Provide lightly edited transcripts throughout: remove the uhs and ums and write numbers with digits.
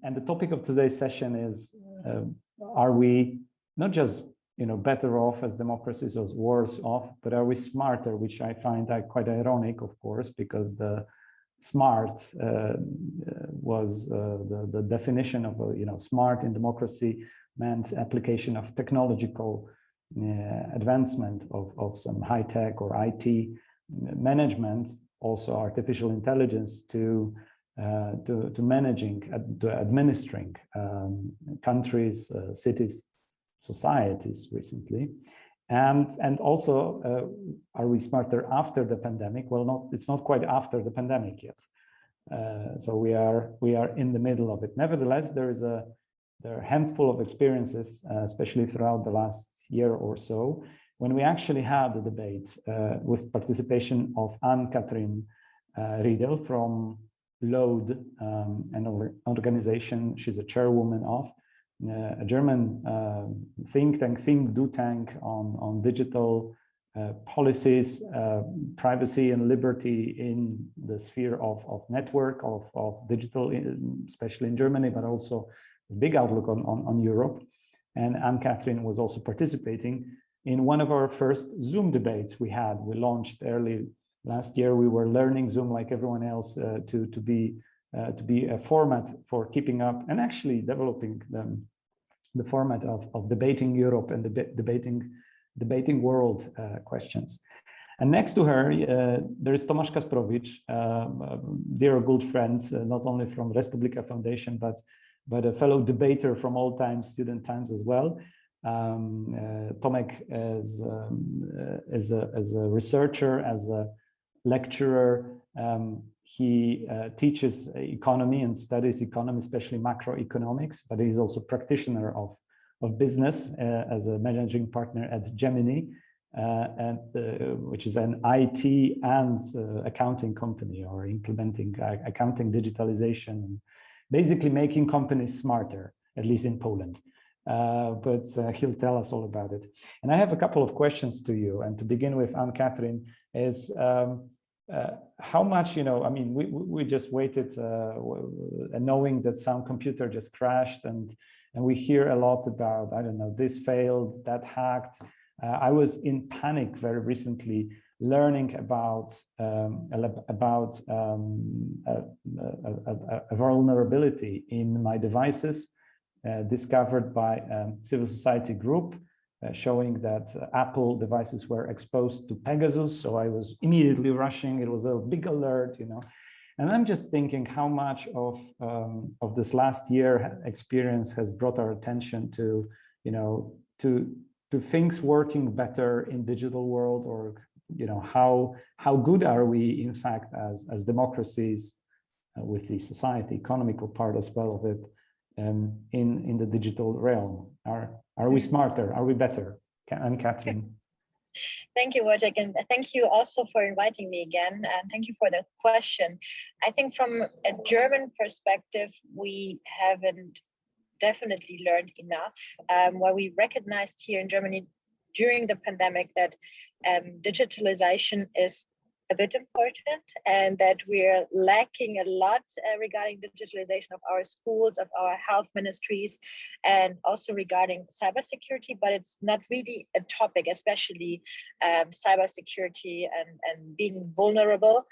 And the topic of today's session is, are we not just better off as democracies or worse off, but are we smarter, which I find quite ironic, of course, because the smart was the definition of smart in democracy meant application of technological advancement of some high tech or IT management, also artificial intelligence to managing, to administering countries, cities, societies recently. And also, are we smarter after the pandemic? Well, it's not quite after the pandemic yet. So we are in the middle of it. Nevertheless, there are a handful of experiences, especially throughout the last year or so, when we actually had the debate with participation of Cathrin Riedel from LOAD, an organization she's a chairwoman of, a German think tank on digital policies, privacy and liberty in the sphere of network, of digital, especially in Germany, but also a big outlook on Europe. And Cathrin was also participating in one of our first Zoom debates we had. We launched early last year. We were learning Zoom like everyone else to be a format for keeping up and actually developing the format of debating Europe and debating world questions. And next to her, there is Tomasz Kasprowicz, dear good friend, not only from Republika Foundation, but a fellow debater from old times, student times as well. Tomek as a researcher, as a lecturer. He teaches economy and studies economy, especially macroeconomics, but he's also a practitioner of business as a managing partner at Gemini, which is an IT and accounting company, or implementing accounting digitalization, and basically making companies smarter, at least in Poland. But he'll tell us all about it. And I have a couple of questions to you. And to begin with, Cathrin, is how much, I mean, we just waited, knowing that some computer just crashed, and we hear a lot about, I don't know, this failed, that hacked. I was in panic very recently, learning about a vulnerability in my devices discovered by a civil society group, showing that Apple devices were exposed to Pegasus. So I was immediately rushing. It was a big alert, And I'm just thinking how much of this last year experience has brought our attention to, to things working better in digital world, or how good are we in fact as democracies with the society economical part as well of it in the digital realm. Are we smarter? Are we better? And Cathrin. Thank you, Wojciech, and thank you also for inviting me again, and thank you for the question. I think from a German perspective, we haven't definitely learned enough. What we recognized here in Germany during the pandemic, that digitalization is a bit important, and that we're lacking a lot regarding digitalization of our schools, of our health ministries, and also regarding cybersecurity, but it's not really a topic, especially cybersecurity and being vulnerable.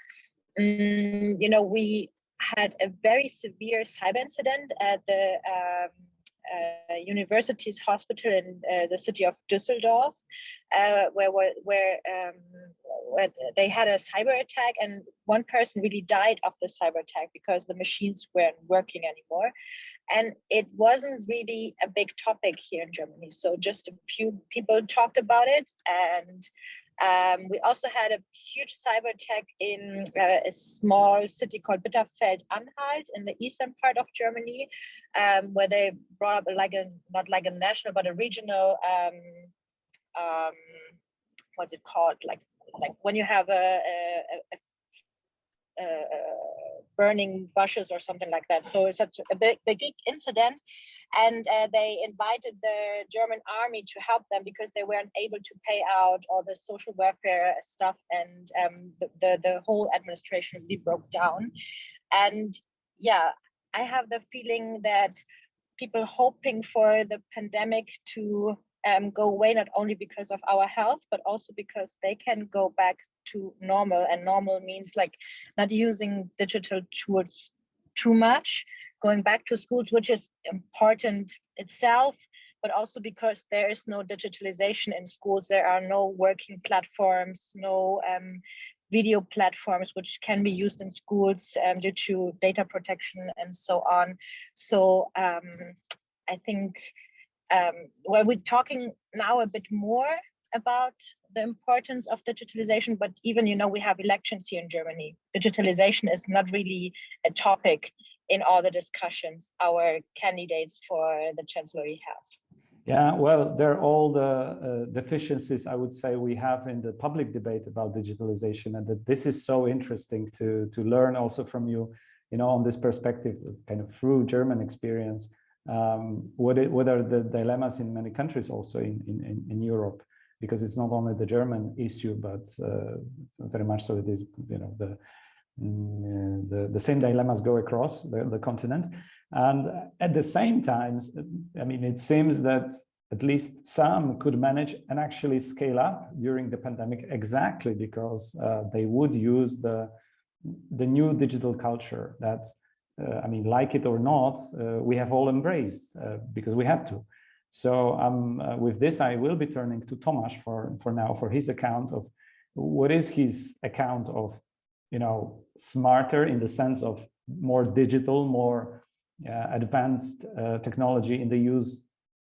We had a very severe cyber incident at the university's hospital in the city of Düsseldorf, where they had a cyber attack, and one person really died of the cyber attack because the machines weren't working anymore. And it wasn't really a big topic here in Germany. So just a few people talked about it. And we also had a huge cyber attack in a small city called Bitterfeld-Anhalt in the eastern part of Germany, where they brought up not like a national, but a regional, what's it called? Like when you have a burning bushes or something like that. So it's such a big incident, and they invited the German army to help them because they weren't able to pay out all the social welfare stuff, and the whole administration really broke down. And yeah, I have the feeling that people hoping for the pandemic to go away, not only because of our health, but also because they can go back to normal. And normal means like not using digital tools too much, going back to schools, which is important itself, but also because there is no digitalization in schools. There are no working platforms, no video platforms which can be used in schools due to data protection and so on. So I think well, we're talking now a bit more about the importance of digitalization, but even, you know, we have elections here in Germany. Digitalization is not really a topic in all the discussions our candidates for the chancellorate have. Yeah, well, they're all the deficiencies, I would say, we have in the public debate about digitalization, and that this is so interesting to learn also from you, you know, on this perspective, kind of through German experience. What are the dilemmas in many countries also in Europe, because it's not only the German issue, but very much so it is, you know, the same dilemmas go across the continent. And at the same time, I mean, it seems that at least some could manage and actually scale up during the pandemic, exactly because they would use the new digital culture that, I mean, like it or not, we have all embraced because we had to. So with this, I will be turning to Tomasz for now, for his account of what is his account of, you know, smarter in the sense of more digital, more advanced technology in the use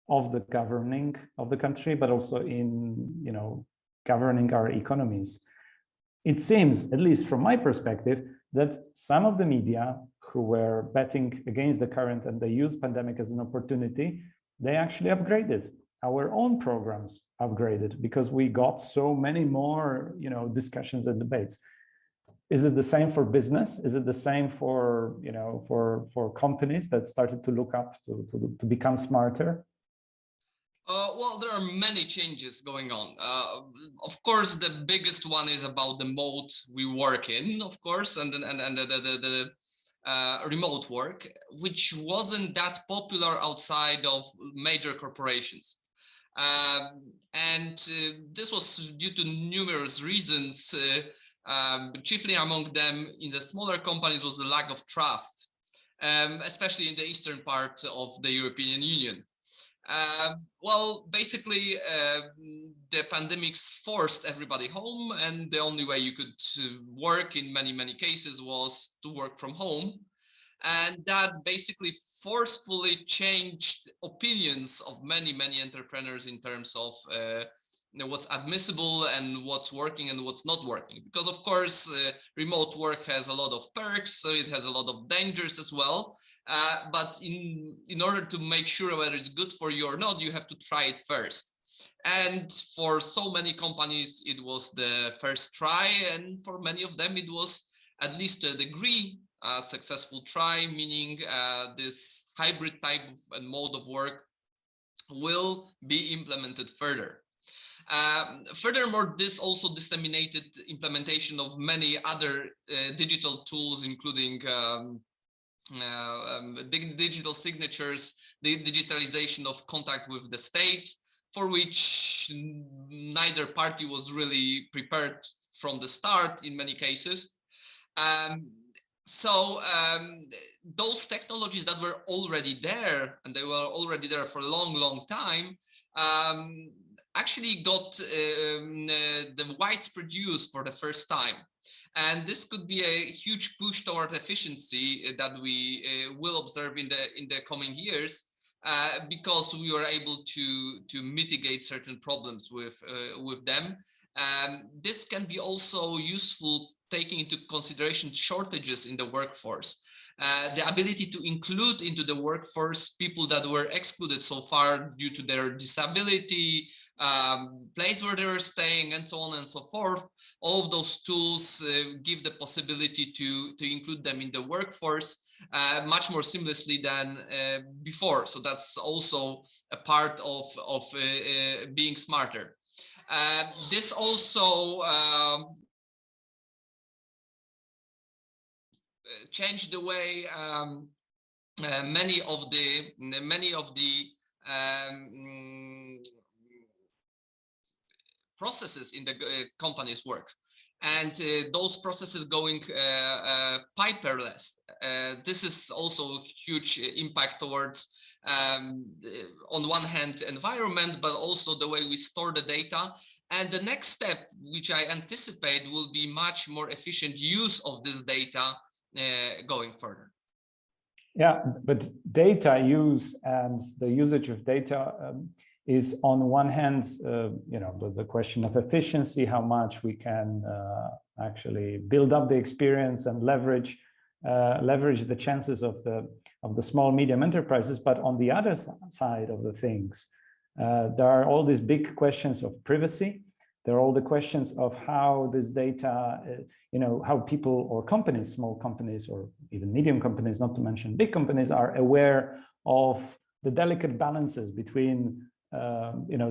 of the governing of the country, but also in, you know, governing our economies. It seems, at least from my perspective, that some of the media who were betting against the current and they use pandemic as an opportunity, they actually upgraded. Our own programs upgraded because we got so many more, you know, discussions and debates. Is it the same for business? Is it the same for, you know, for companies that started to look up to become smarter? Well, there are many changes going on. Of course, the biggest one is about the mode we work in, of course, and the remote work, which wasn't that popular outside of major corporations. This was due to numerous reasons. Chiefly among them in the smaller companies was the lack of trust, especially in the eastern part of the European Union. Well, basically, the pandemics forced everybody home, and the only way you could work in many cases was to work from home. And that basically forcefully changed opinions of many entrepreneurs in terms of you know, what's admissible and what's working and what's not working. Because of course, remote work has a lot of perks, so it has a lot of dangers as well. But in order to make sure whether it's good for you or not, you have to try it first. And for so many companies, it was the first try, and for many of them, it was at least to a degree successful try, meaning this hybrid type and mode of work will be implemented further. Furthermore, this also disseminated implementation of many other digital tools, including digital signatures, the digitalization of contact with the state, for which neither party was really prepared from the start in many cases. Those technologies that were already there, and they were already there for a long time, actually got the widespread use for the first time. And this could be a huge push toward efficiency that we will observe in the coming years, because we were able to mitigate certain problems with them. This can be also useful taking into consideration shortages in the workforce. The ability to include into the workforce people that were excluded so far due to their disability, place where they were staying, and so on and so forth. All of those tools give the possibility to include them in the workforce much more seamlessly than before. So that's also a part of being smarter. This also changed the way many of the processes in the company's work, and those processes going paperless. This is also a huge impact towards, on one hand, environment, but also the way we store the data. And the next step, which I anticipate, will be much more efficient use of this data going further. Yeah, but data use and the usage of data is on one hand, the question of efficiency, how much we can actually build up the experience and leverage the chances of the small medium enterprises. But on the other side of the things, there are all these big questions of privacy. There are all the questions of how this data, how people or companies, small companies or even medium companies, not to mention big companies, are aware of the delicate balances between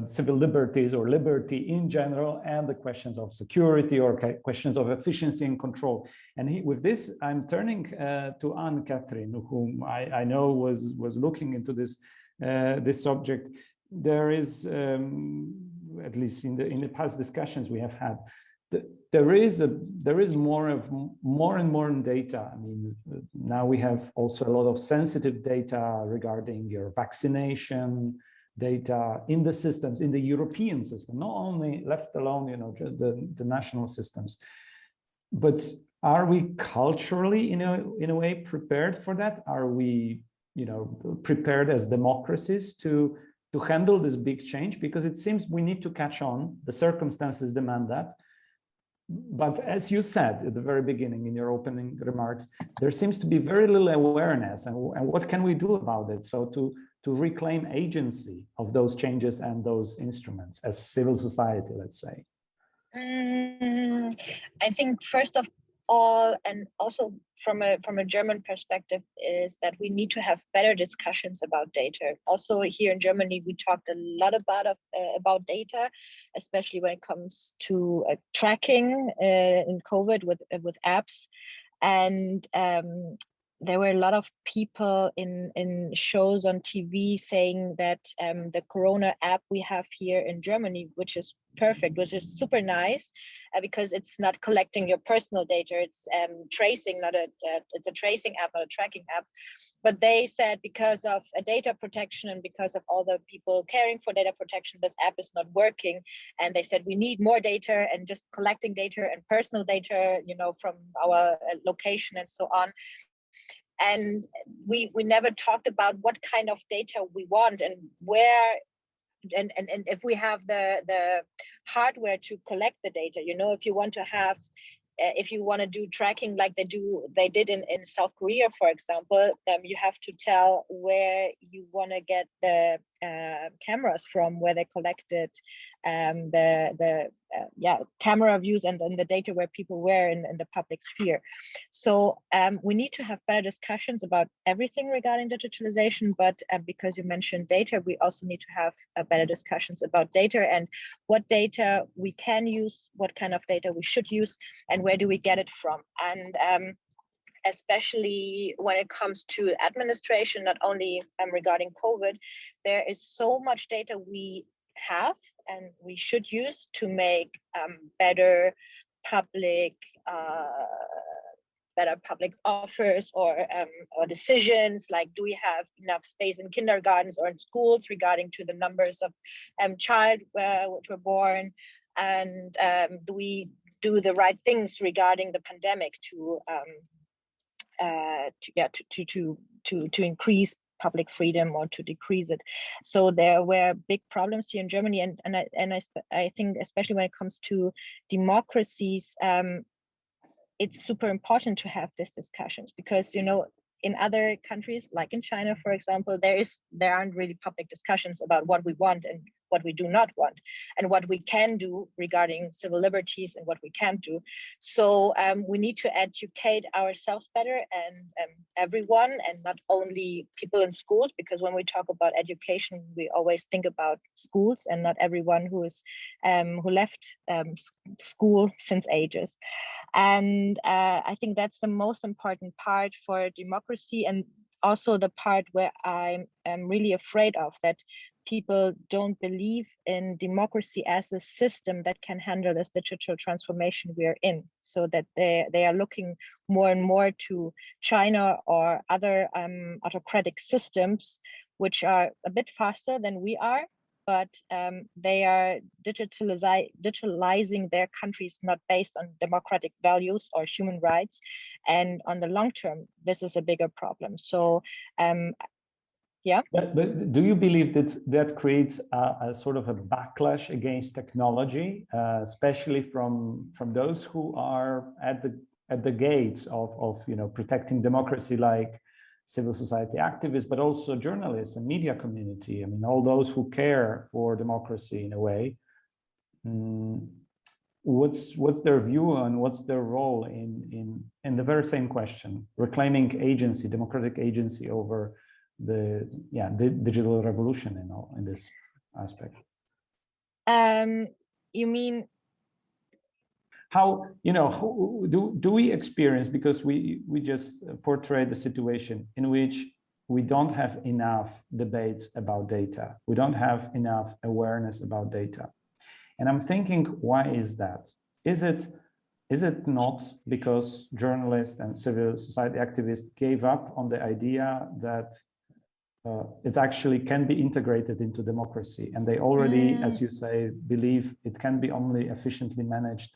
civil liberties or liberty in general and the questions of security or questions of efficiency and control. And with this, I'm turning to Cathrin, whom I know was looking into this subject. There is, at least in the past discussions we have had, there is more and more data. I mean, now we have also a lot of sensitive data regarding your vaccination data in the systems, in the European system, not only left alone, the national systems. But are we culturally, in a way, prepared for that? Are we, prepared as democracies to handle this big change? Because it seems we need to catch on. The circumstances demand that. But as you said at the very beginning in your opening remarks, there seems to be very little awareness. And what can we do about it? So to reclaim agency of those changes and those instruments as civil society, let's say. I think first of all, and also from a German perspective, is that we need to have better discussions about data. Also here in Germany, we talked a lot about data, especially when it comes to tracking in COVID with apps. And there were a lot of people in shows on TV saying that the Corona app we have here in Germany, which is perfect, which is super nice, because it's not collecting your personal data. It's tracing, it's a tracing app, not a tracking app. But they said because of a data protection and because of all the people caring for data protection, this app is not working. And they said we need more data, and just collecting data and personal data, from our location and so on. And we never talked about what kind of data we want and where, and if we have the hardware to collect the data. If you want to have, if you want to do tracking like they did in South Korea, for example, you have to tell where you want to get the cameras from, where they collected the camera views and then the data where people were in the public sphere. So we need to have better discussions about everything regarding digitalization, but because you mentioned data, we also need to have better discussions about data and what data we can use, what kind of data we should use, and where do we get it from. And especially when it comes to administration, not only regarding COVID, there is so much data we have and we should use to make better public offers or decisions, like do we have enough space in kindergartens or in schools regarding to the numbers of child which were born, and do we do the right things regarding the pandemic to increase public freedom or to decrease it. So there were big problems here in Germany, and I think especially when it comes to democracies, it's super important to have these discussions, because in other countries, like in China, for example, there aren't really public discussions about what we want and what we do not want, and what we can do regarding civil liberties and what we can't do. So we need to educate ourselves better, and everyone, and not only people in schools, because when we talk about education, we always think about schools and not everyone who left school since ages. And I think that's the most important part for democracy, and also the part where I'm really afraid of, that people don't believe in democracy as a system that can handle this digital transformation we are in, so that they are looking more and more to China or other autocratic systems, which are a bit faster than we are, but they are digitalizing their countries not based on democratic values or human rights. And on the long term, this is a bigger problem. So yeah. But do you believe that that creates a sort of a backlash against technology, especially from those who are at the gates of protecting democracy, like civil society activists, but also journalists and media community? I mean, all those who care for democracy in a way. What's their view and what's their role in the very same question, reclaiming agency, democratic agency over the digital revolution in this aspect? You mean how do we experience, because we just portray the situation in which we don't have enough debates about data, we don't have enough awareness about data, and I'm thinking, why is that? Is it not because journalists and civil society activists gave up on the idea that it actually can be integrated into democracy, and they already, as you say, believe it can be only efficiently managed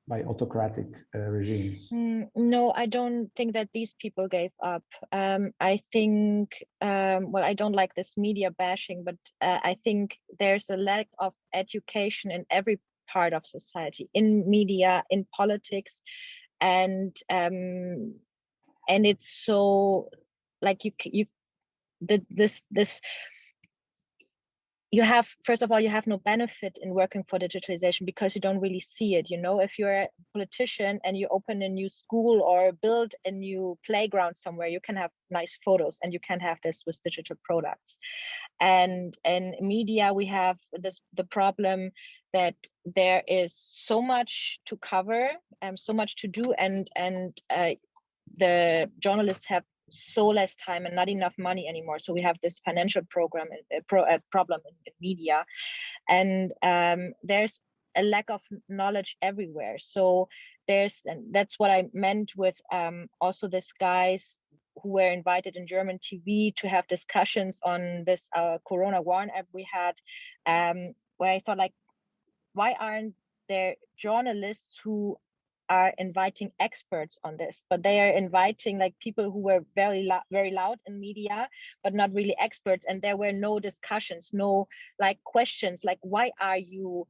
by autocratic regimes? No, I don't think that these people gave up. I think, well, I don't like this media bashing, but I think there's a lack of education in every part of society, in media, in politics, and it's so like you have, first of all, you have no benefit in working for digitalization because you don't really see it. If you're a politician and you open a new school or build a new playground somewhere, you can have nice photos, and you can have this with digital products. And in media, we have the problem that there is so much to cover, so much to do, and the journalists have so less time and not enough money anymore. So we have this financial problem in media, and there's a lack of knowledge everywhere. So and that's what I meant with also these guys who were invited in German TV to have discussions on this Corona Warn app we had, where I thought, like, why aren't there journalists who are inviting experts on this? But they are inviting like people who were very loud in media, but not really experts. And there were no discussions, no like questions, like, why are you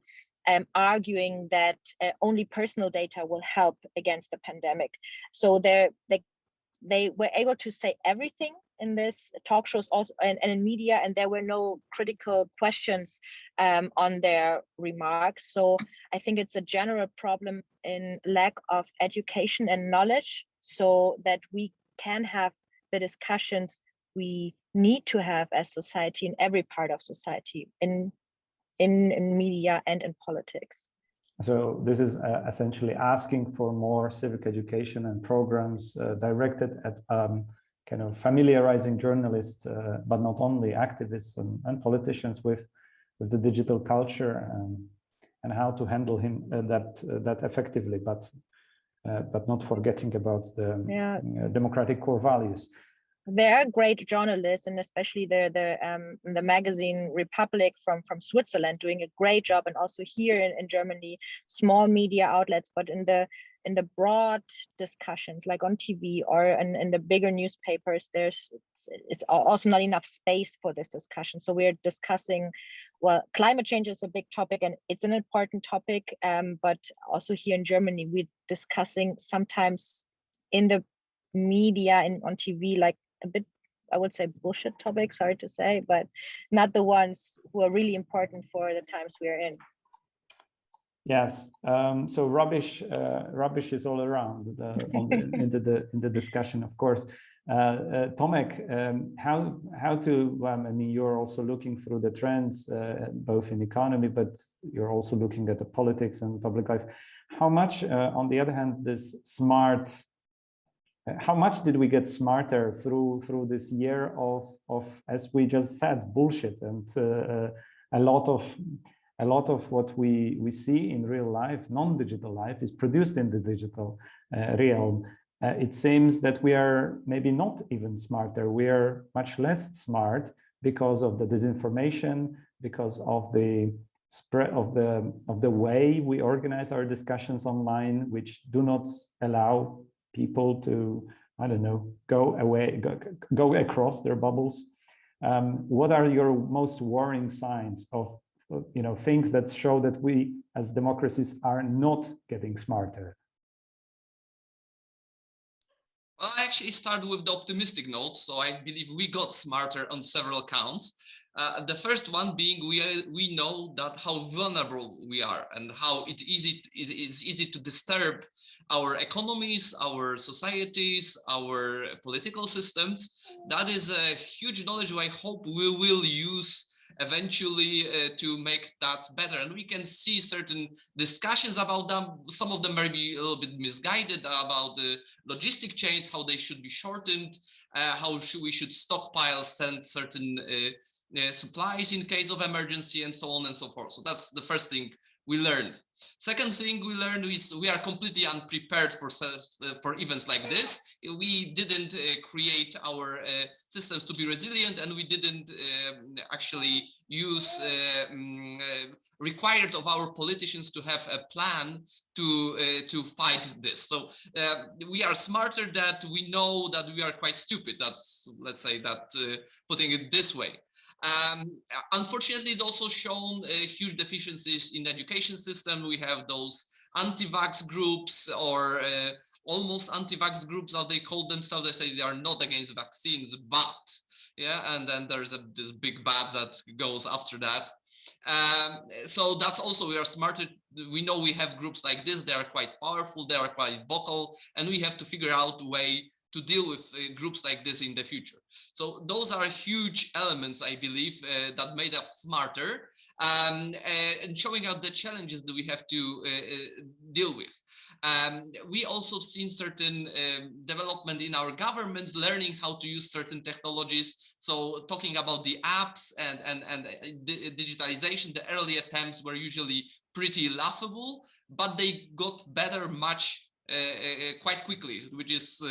arguing that only personal data will help against the pandemic? So they were able to say everything in this talk shows also and in media, and there were no critical questions on their remarks. So I think it's a general problem in lack of education and knowledge, so that we can have the discussions we need to have as society in every part of society, in media and in politics. So this is essentially asking for more civic education and programs directed at kind of familiarizing journalists, but not only activists and politicians with the digital culture and how to handle that effectively, but not forgetting about the democratic core values. There are great journalists, and especially the magazine Republic from Switzerland doing a great job, and also here in Germany, small media outlets, but in the broad discussions like on TV or in the bigger newspapers, it's also not enough space for this discussion. So we're discussing, well, climate change is a big topic and it's an important topic, but also here in Germany, we're discussing sometimes in the media and on TV, like a bit, I would say, bullshit topics, sorry to say, but not the ones who are really important for the times we are in. Yes, so rubbish is all around in the discussion, of course. Tomek, how to? I mean, you're also looking through the trends, both in economy, but you're also looking at the politics and public life. How much, on the other hand, this smart how much did we get smarter through this year of, as we just said, bullshit, and a lot of what we see in real life, non-digital life, is produced in the digital realm. It seems that we are maybe not even smarter. We are much less smart because of the disinformation, because of the spread of the way we organize our discussions online, which do not allow people to, I don't know, go across their bubbles. What are your most worrying signs of, you know, things that show that we as democracies are not getting smarter? Well, I actually start with the optimistic note. So I believe we got smarter on several counts. The first one being we know that how vulnerable we are and how it is easy to disturb our economies, our societies, our political systems. That is a huge knowledge I hope we will use eventually to make that better. And we can see certain discussions about them. Some of them may be a little bit misguided about the logistic chains, how they should be shortened, how we should stockpile, send certain supplies in case of emergency, and so on and so forth. So that's the first thing we learned. Second thing we learned is we are completely unprepared for events like this. We didn't create our systems to be resilient, and we didn't actually use required of our politicians to have a plan to fight this. So we are smarter, that we know that we are quite stupid. That's, let's say that, putting it this way. Unfortunately, it also shown huge deficiencies in the education system. We have those anti-vax groups, or almost anti-vax groups, how they call themselves. They say they are not against vaccines, but yeah, and then there's this big but that goes after that. So that's also, we are smarter. We know we have groups like this. They are quite powerful. They are quite vocal, and we have to figure out a way to deal with groups like this in the future. So those are huge elements, I believe, that made us smarter, and showing out the challenges that we have to deal with. We also seen certain development in our governments, learning how to use certain technologies. So talking about the apps and digitalization, the early attempts were usually pretty laughable, but they got better quite quickly, which is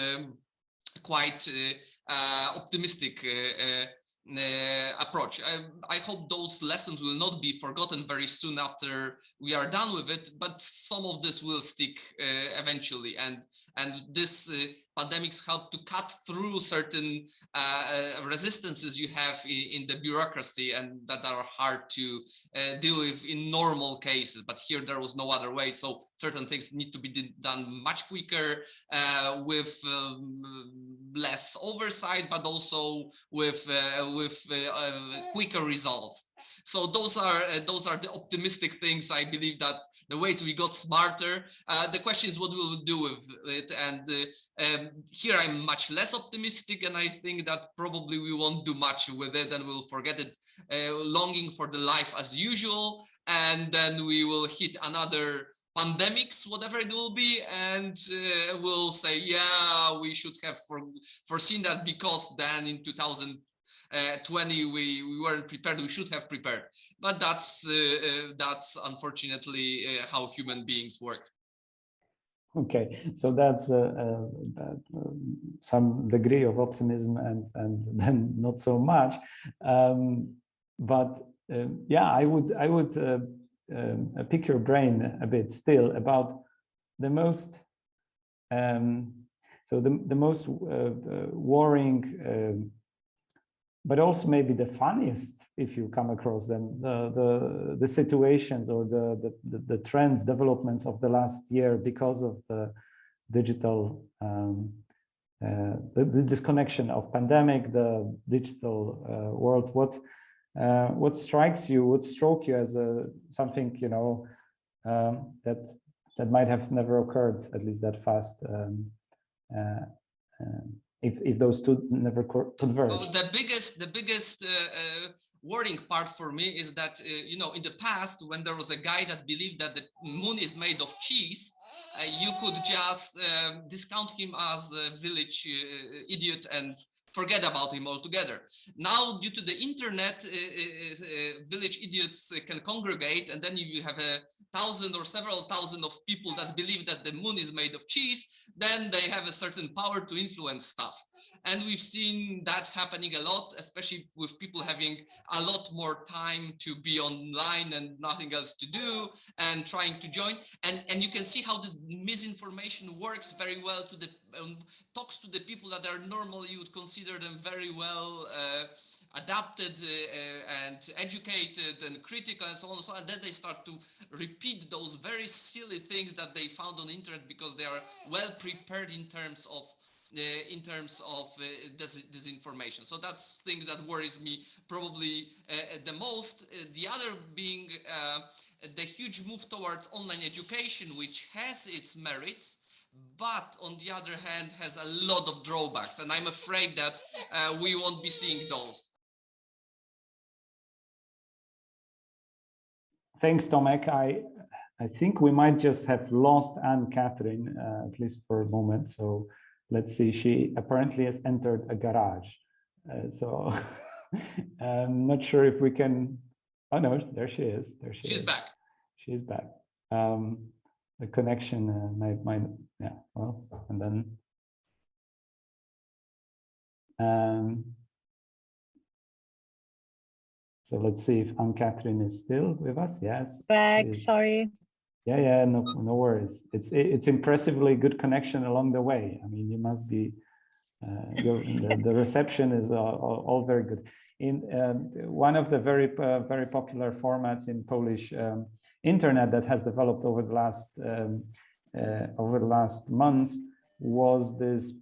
quite optimistic approach. I hope those lessons will not be forgotten very soon after we are done with it, but some of this will stick eventually, and this pandemics help to cut through certain resistances you have in the bureaucracy, and that are hard to deal with in normal cases. But here there was no other way, so certain things need to be done much quicker, with less oversight, but also with quicker results. So those are the optimistic things. I believe that the ways we got smarter. The question is what we will do with it, and here I'm much less optimistic, and I think that probably we won't do much with it, and we'll forget it, longing for the life as usual, and then we will hit another pandemics, whatever it will be, and we'll say, yeah, we should have foreseen that, because then in 2020 we weren't prepared. We should have prepared, but that's unfortunately how human beings work. Okay, so that's some degree of optimism, and then not so much. But yeah, I would pick your brain a bit still about the most the most worrying, but also maybe the funniest, if you come across them, the situations or the trends, developments of the last year because of the digital the disconnection of pandemic, the digital world. What strikes you, would stroke you as something, you know, that might have never occurred, at least that fast, if those two never converge? So the biggest worrying part for me is that you know, in the past, when there was a guy that believed that the moon is made of cheese, you could just discount him as a village idiot and forget about him altogether. Now, due to the internet, village idiots can congregate, and then if you have 1,000 or several thousand of people that believe that the moon is made of cheese, then they have a certain power to influence stuff. And we've seen that happening a lot, especially with people having a lot more time to be online and nothing else to do and trying to join. And you can see how this misinformation works very well to the talks to the people that are normally, you would consider them very well adapted and educated and critical and so on and so on. And then they start to repeat those very silly things that they found on the internet because they are well prepared in terms of disinformation. So that's things that worries me probably the most. The other being the huge move towards online education, which has its merits, but on the other hand has a lot of drawbacks, and I'm afraid that we won't be seeing those. Thanks, Tomek. I think we might just have lost Cathrin, at least for a moment. So let's see, she apparently has entered a garage. So I'm not sure if we can, oh no, there she is. She's back. She's back. The connection might, yeah, well, and then, so let's see if Cathrin is still with us. Yes. Back, sorry. Yeah, no worries. It's impressively good connection along the way. I mean, you must be, the reception is all very good. In one of the very popular formats in Polish internet that has developed over the last months was this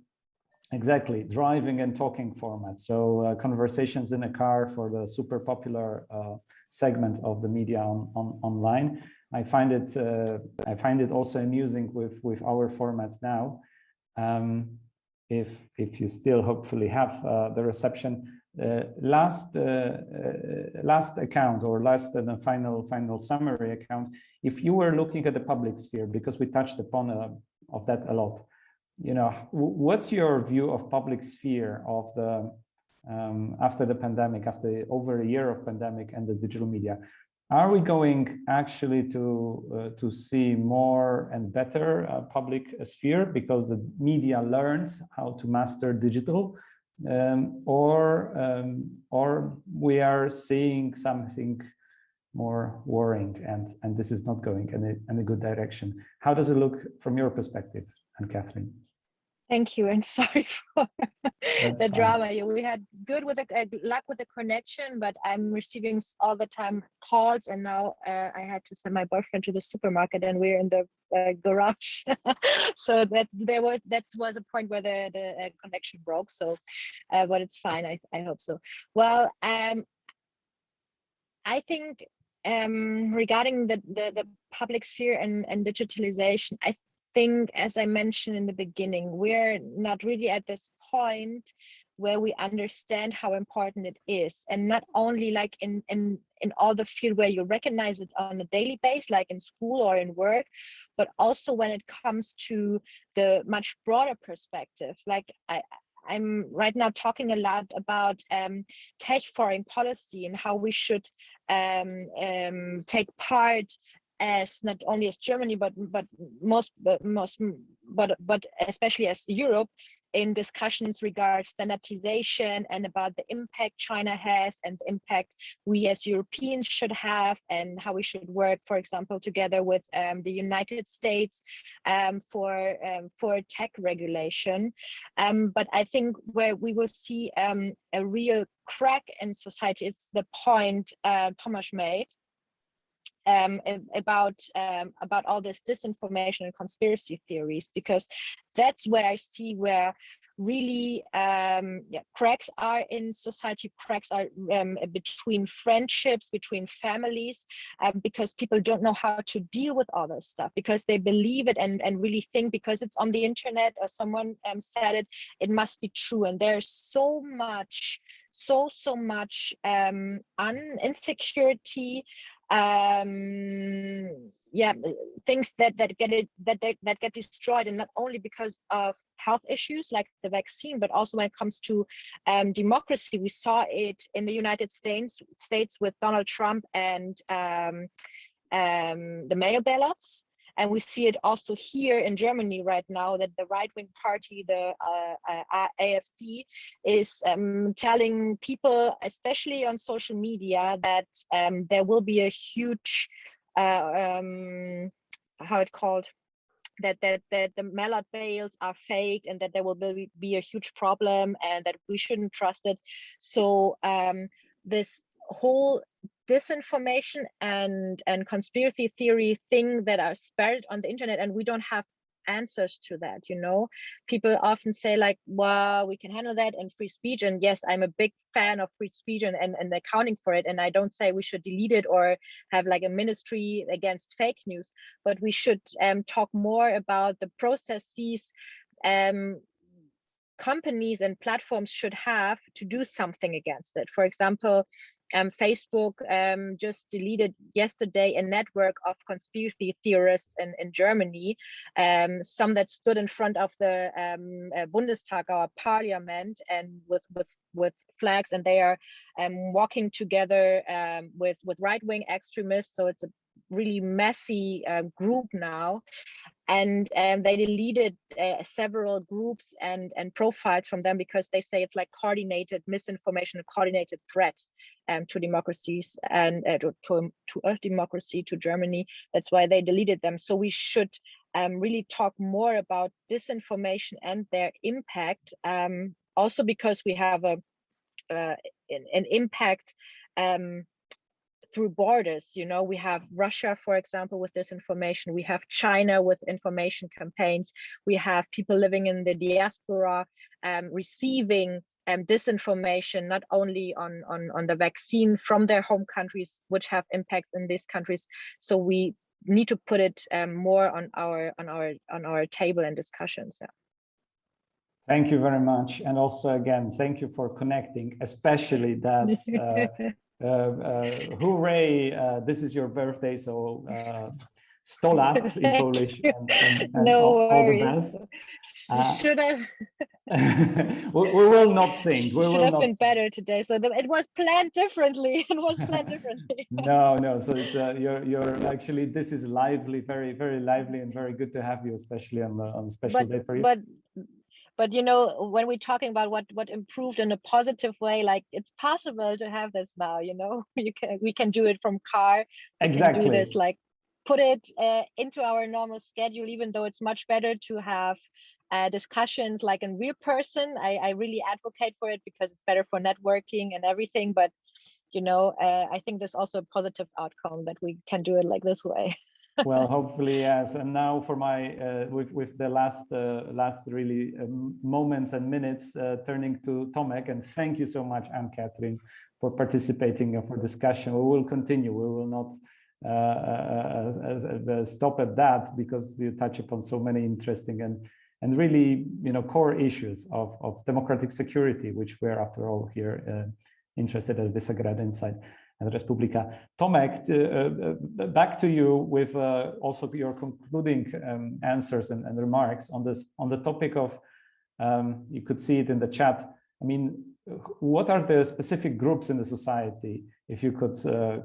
exactly driving and talking format. So conversations in a car for the super popular segment of the media online. I find it also amusing with our formats now. If you still hopefully have the reception. Last account or last and the final summary account, if you were looking at the public sphere, because we touched upon of that a lot, you know, what's your view of public sphere of the after the pandemic, after over a year of pandemic and the digital media? Are we going actually to see more and better public sphere because the media learned how to master digital? Or we are seeing something more worrying, and this is not going in a good direction. How does it look from your perspective, Cathrin? Thank you, and sorry for the drama. We had good with luck with the connection, but I'm receiving all the time calls, and now I had to send my boyfriend to the supermarket, and we're in the garage. So that was a point where the connection broke. So, but it's fine. I hope so. Well, I think regarding the public sphere and digitalization, I think, as I mentioned in the beginning, we're not really at this point where we understand how important it is, and not only like in all the field where you recognize it on a daily basis, like in school or in work, but also when it comes to the much broader perspective. Like I'm right now talking a lot about tech foreign policy and how we should take part as not only as Germany, but especially as Europe, in discussions regarding standardization and about the impact China has and the impact we as Europeans should have, and how we should work, for example, together with the United States for tech regulation. But I think where we will see a real crack in society, it's the point Tomasz made. About all this disinformation and conspiracy theories, because that's where I see where really cracks are in society. Cracks are between friendships, between families, because people don't know how to deal with all this stuff, because they believe it and really think because it's on the internet or someone said it, it must be true. And there's so much insecurity, yeah, things that get destroyed, and not only because of health issues like the vaccine, but also when it comes to democracy. We saw it in the United States with Donald Trump and the mail ballots. And we see it also here in Germany right now, that the right-wing party, the AfD, is telling people, especially on social media, that there will be a huge, how it called, that the ballot ballots are fake, and that there will be a huge problem, and that we shouldn't trust it. So this whole disinformation and conspiracy theory thing that are spread on the internet, and we don't have answers to that. People often say like, well, we can handle that and free speech, and yes, I'm a big fan of free speech and accounting for it, and I don't say we should delete it or have like a ministry against fake news, but we should talk more about the processes companies and platforms should have to do something against it. For example, Facebook just deleted yesterday a network of conspiracy theorists in Germany, some that stood in front of the Bundestag, our parliament, and with flags, and they are walking together with right-wing extremists. So it's a really messy group now. And they deleted several groups and profiles from them, because they say it's like coordinated misinformation, a coordinated threat to democracies and to Earth democracy, to Germany. That's why they deleted them. So we should really talk more about disinformation and their impact, also because we have an impact through borders. We have Russia, for example, with disinformation. We have China with information campaigns. We have people living in the diaspora receiving disinformation, not only on the vaccine from their home countries, which have impacts in these countries. So we need to put it more on our table and discussions. Yeah. Thank you very much, and also again, thank you for connecting, especially that. Hooray, this is your birthday, so 100 lat in Polish, and no all the worries. best. Should have we will not sing. We should will have not been sing. better today. So it was planned differently. It was planned differently. No. So it's you're actually, this is lively, very, very lively, and very good to have you, especially on special day for you. But when we're talking about what improved in a positive way, like it's possible to have this now. We can do it from car. We Exactly. can do this, like put it into our normal schedule, even though it's much better to have discussions like in real person. I really advocate for it because it's better for networking and everything. But I think there's also a positive outcome that we can do it like this way. Well, hopefully, yes. And now for my with the last really moments and minutes, turning to Tomek, and thank you so much, Cathrin, for participating for discussion. We will continue. We will not stop at that, because you touch upon so many interesting and really core issues of democratic security, which we're after all here interested at Visegrad Insight and Respublika. Tomek, back to you with also your concluding answers and remarks on the topic of, you could see it in the chat. I mean, what are the specific groups in the society, if you could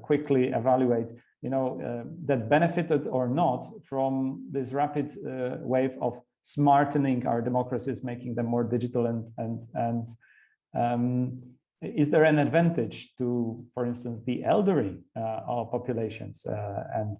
quickly evaluate, that benefited or not from this rapid wave of smartening our democracies, making them more digital, and is there an advantage to, for instance, the elderly populations? And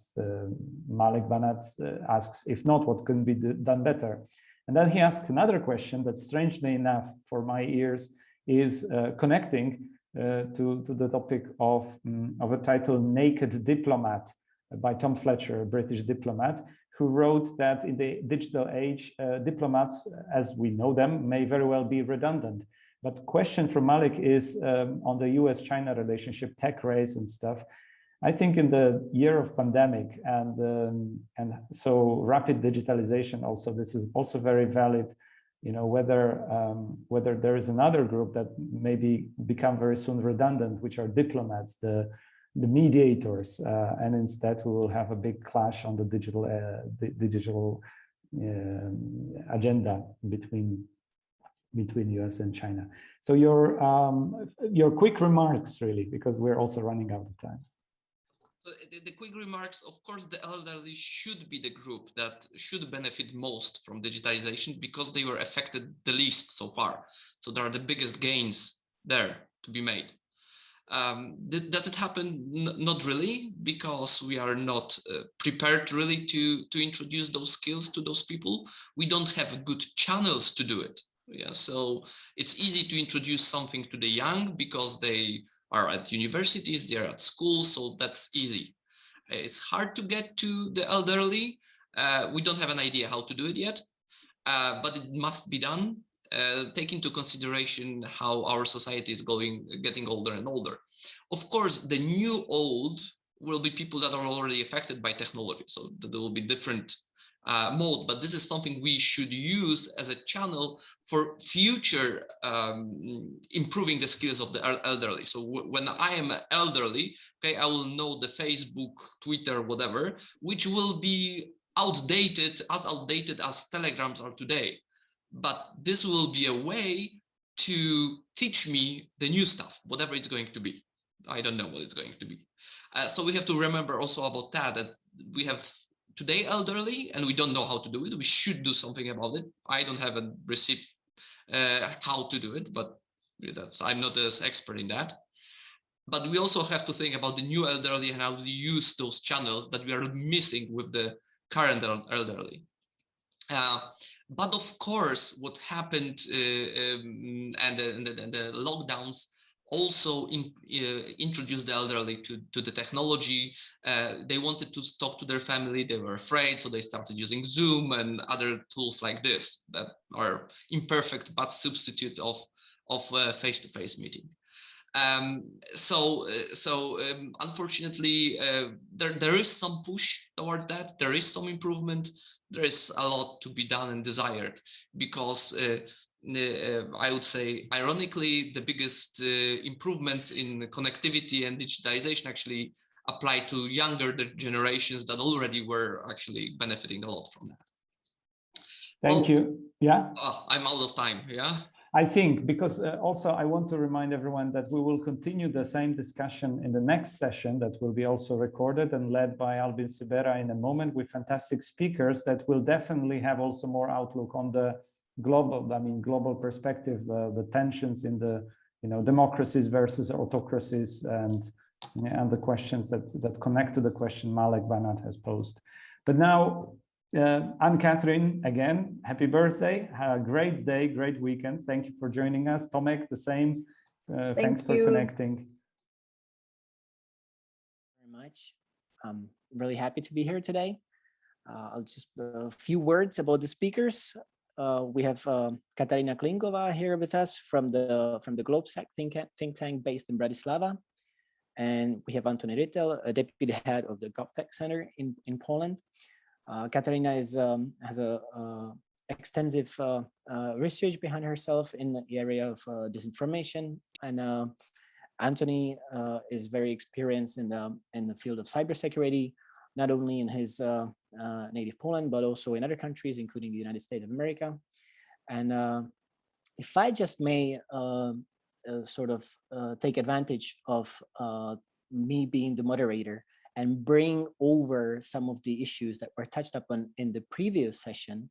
Malik Banat asks, if not, what can be done better? And then he asks another question that, strangely enough, for my ears, is connecting to the topic of a title, Naked Diplomat, by Tom Fletcher, a British diplomat, who wrote that in the digital age, diplomats, as we know them, may very well be redundant. But question from Malik is on the US-China relationship, tech race and stuff. I think in the year of pandemic and so rapid digitalization, also this is also very valid. Whether there is another group that maybe become very soon redundant, which are diplomats, the the mediators, and instead we will have a big clash on the digital agenda between US and China. So your quick remarks, really, because we're also running out of time. So the quick remarks, of course, the elderly should be the group that should benefit most from digitalization because they were affected the least so far. So there are the biggest gains there to be made. Does it happen? Not really, because we are not prepared really to introduce those skills to those people. We don't have good channels to do it. Yeah, so it's easy to introduce something to the young because they are at universities, they are at school, so that's easy. It's hard to get to the elderly. We don't have an idea how to do it yet, but it must be done. Take into consideration how our society is getting older and older. Of course, the new old will be people that are already affected by technology, so there will be different mode, but this is something we should use as a channel for future improving the skills of the elderly. So when I am elderly, okay, I will know the Facebook, Twitter, whatever, which will be outdated as telegrams are today. But this will be a way to teach me the new stuff, whatever it's going to be. I don't know what it's going to be. So we have to remember also about that we have today elderly and we don't know how to do it. We should do something about it. I don't have a recipe how to do it, but I'm not as expert in that. But we also have to think about the new elderly and how to use those channels that we are missing with the current elderly. But of course, what happened and the lockdowns also introduced the elderly to the technology. They wanted to talk to their family, they were afraid, so they started using Zoom and other tools like this that are imperfect but substitute of face-to-face meeting. Unfortunately, there is some push towards that. There is some improvement. There is a lot to be done and desired because I would say, ironically, the biggest improvements in connectivity and digitization actually apply to younger generations that already were actually benefiting a lot from that. Thank you. Yeah. I'm out of time. Yeah. I think because also I want to remind everyone that we will continue the same discussion in the next session that will be also recorded and led by Albin Sybera in a moment with fantastic speakers that will definitely have also more outlook on the global perspective, the tensions in the democracies versus autocracies and the questions that connect to the question Malek Banat has posed. But now, I'm Cathrin again. Happy birthday! Have a great day, great weekend. Thank you for joining us. Tomek, the same. Thanks for connecting. Very much. I'm really happy to be here today. I'll just a few words about the speakers. We have Katarína Klingová here with us from the GLOBSEC think tank based in Bratislava, and we have Antoni Rytel, a deputy head of the GovTech Center in Poland. Katarína has a extensive research behind herself in the area of disinformation, and Antoni is very experienced in the field of cybersecurity, not only in his native Poland but also in other countries, including the United States of America. And if I just may sort of take advantage of me being the moderator and bring over some of the issues that were touched upon in the previous session,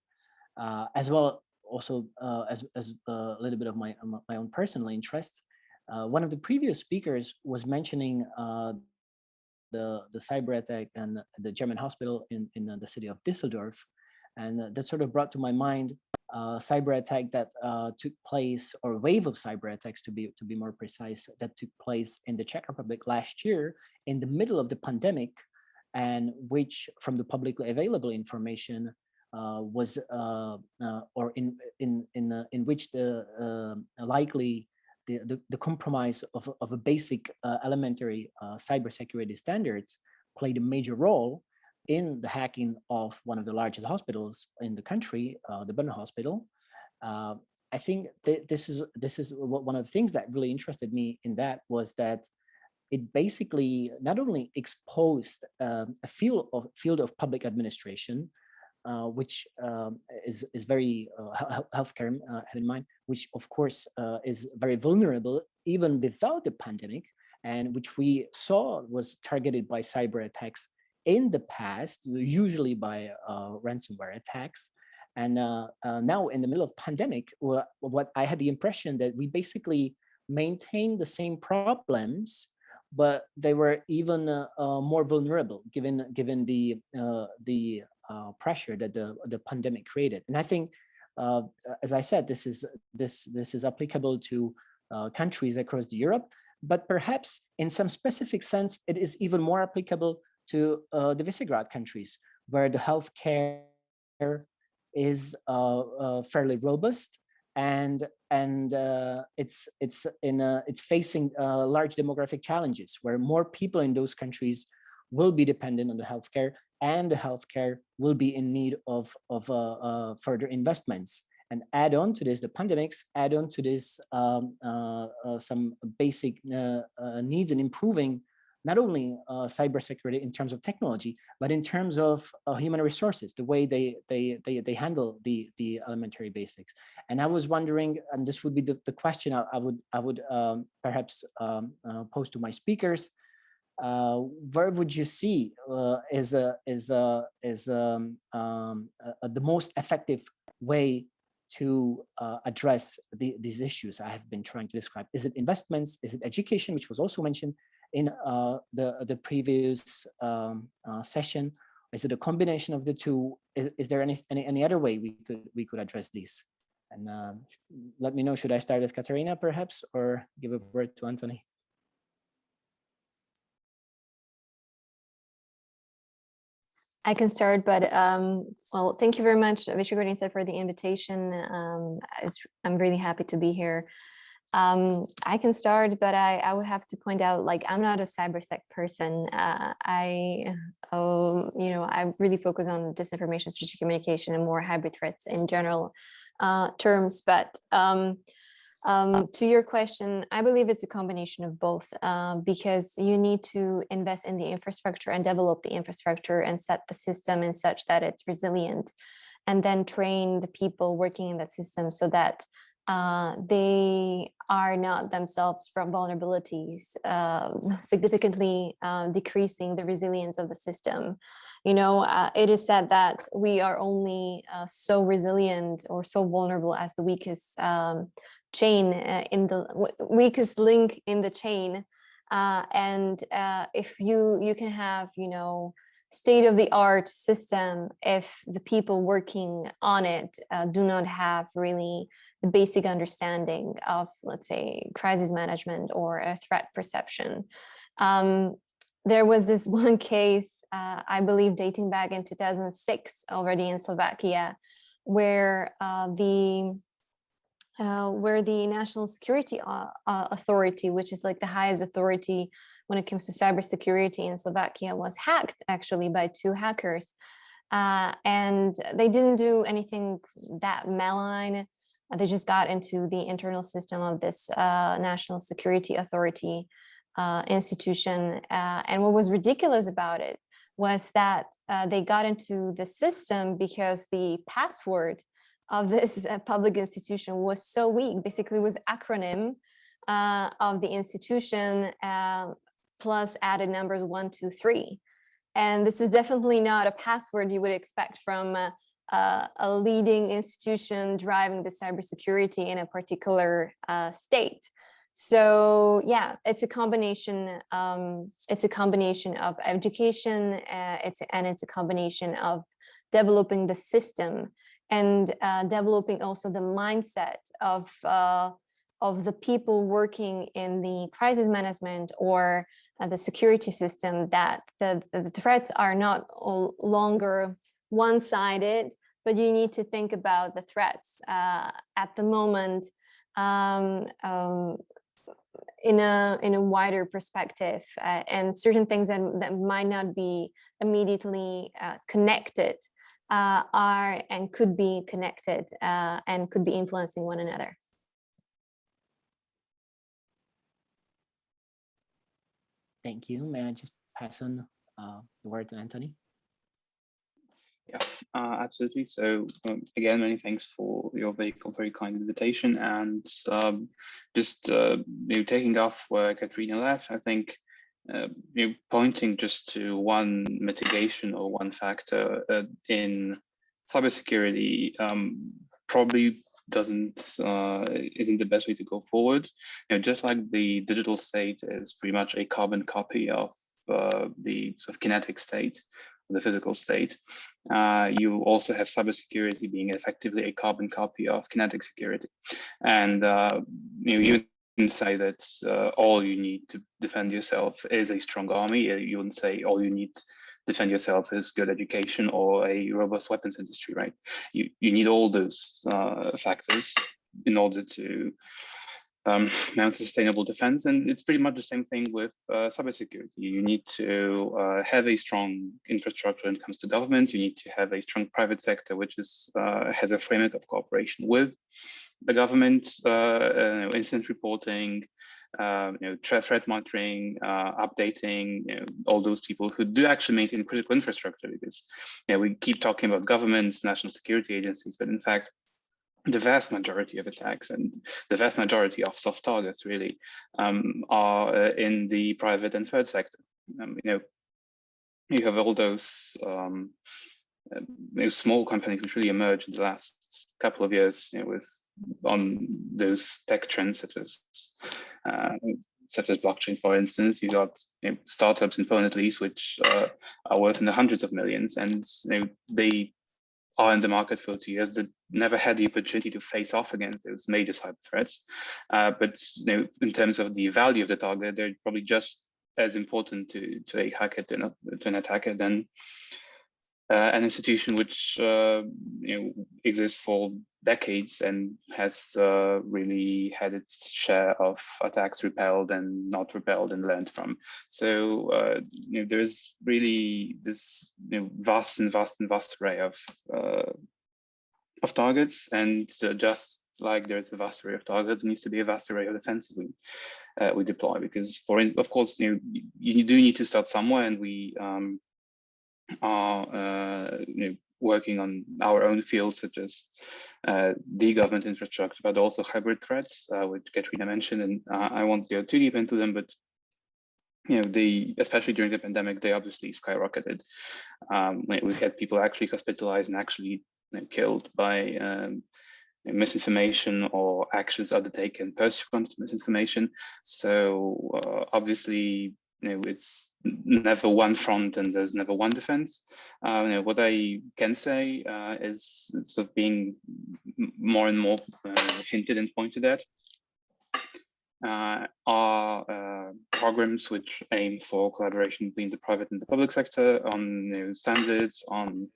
as well also as a little bit of my own personal interest. One of the previous speakers was mentioning the cyber attack and the German hospital in the city of Düsseldorf, and that sort of brought to my mind cyber attack that took place, or wave of cyber attacks to be more precise, that took place in the Czech Republic last year in the middle of the pandemic, and which, from the publicly available information, was or in which the likely the compromise of a basic elementary cybersecurity standards played a major role in the hacking of one of the largest hospitals in the country, the Bonn Hospital. I think this is one of the things that really interested me in that was that it basically not only exposed a field of public administration, which is very healthcare, have in mind, which of course is very vulnerable even without the pandemic, and which we saw was targeted by cyber attacks in the past, usually by ransomware attacks. And now in the middle of pandemic, what I had the impression that we basically maintained the same problems, but they were even more vulnerable given the pressure that the pandemic created. And I think, as I said, this is applicable to countries across Europe, but perhaps in some specific sense, it is even more applicable to the Visegrad countries, where the healthcare is fairly robust, and it's facing large demographic challenges, where more people in those countries will be dependent on the healthcare, and the healthcare will be in need of further investments. And add on to this, the pandemics, add on to this some basic needs in improving not only cybersecurity in terms of technology, but in terms of human resources, the way they handle the elementary basics. And I was wondering, and this would be the question I would perhaps pose to my speakers. Where would you see is the most effective way to address these issues I have been trying to describe? Is it investments? Is it education, which was also mentioned in the previous session? Is it a combination of the two? Is there any other way we could address these? And let me know, should I start with Katarína perhaps, or give a word to Antoni? I can start, but well, thank you very much, Visegrad, for the invitation. I'm really happy to be here. I can start, but I would have to point out, like, I'm not a cybersec person. I really focus on disinformation, strategic communication, and more hybrid threats in general terms. But to your question, I believe it's a combination of both, because you need to invest in the infrastructure and develop the infrastructure and set the system in such that it's resilient, and then train the people working in that system so that they are not themselves from vulnerabilities, significantly decreasing the resilience of the system. It is said that we are only so resilient or so vulnerable as the weakest chain in the weakest link in the chain, and if you can have state-of-the-art system, if the people working on it do not have really the basic understanding of, let's say, crisis management or a threat perception. There was this one case, I believe dating back in 2006 already in Slovakia, where the National Security Authority, which is like the highest authority when it comes to cybersecurity in Slovakia, was hacked actually by two hackers. And they didn't do anything that malign. They just got into the internal system of this National Security Authority institution. And what was ridiculous about it was that they got into the system because the password of this public institution was so weak. Basically, it was acronym of the institution plus added numbers 1, 2, 3. And this is definitely not a password you would expect from a leading institution driving the cybersecurity in a particular state. So yeah, it's a combination. It's a combination of education. It's a combination of developing the system and developing also the mindset of the people working in the crisis management or the security system, that the threats are not longer one-sided, but you need to think about the threats at the moment in a wider perspective, and certain things that might not be immediately connected are and could be connected and could be influencing one another. Thank you. May I just pass on the word to Antoni? Yeah, absolutely. So again, many thanks for your very kind invitation, and just taking off where Katrina left, I think pointing just to one mitigation or one factor in cybersecurity probably isn't the best way to go forward. Just like the digital state is pretty much a carbon copy of the sort of kinetic state, the physical state, you also have cybersecurity being effectively a carbon copy of kinetic security. And you can say that all you need to defend yourself is a strong army. You wouldn't say all you need to defend yourself is good education or a robust weapons industry, right? You need all those factors in order to mount a sustainable defense. And it's pretty much the same thing with cybersecurity. You need to have a strong infrastructure when it comes to government. You need to have a strong private sector, which is has a framework of cooperation with the government, incident reporting, threat monitoring, updating, all those people who do actually maintain critical infrastructure. Because we keep talking about governments, national security agencies, but in fact, the vast majority of attacks and the vast majority of soft targets really are in the private and third sector. You have all those small companies which really emerged in the last couple of years on those tech trends such as blockchain, for instance. You got startups in Poland at least, which are worth in the hundreds of millions, and they are in the market for 2 years, that never had the opportunity to face off against those major cyber threats. But in terms of the value of the target, they're probably just as important to a hacker, to an attacker, than an institution which exists for decades and has really had its share of attacks repelled and not repelled and learned from. So there's really this vast array of targets, and just like there's a vast array of targets, there needs to be a vast array of defenses we deploy, because of course you do need to start somewhere, and we are working on our own fields, such as the government infrastructure, but also hybrid threats, which Katrina mentioned, and I won't go too deep into them, but especially during the pandemic, they obviously skyrocketed. We had people actually hospitalized and actually killed by misinformation or actions undertaken pursuant to misinformation. So obviously, it's never one front and there's never one defense. What I can say is sort of being more and more hinted and pointed at are programs which aim for collaboration between the private and the public sector on standards, on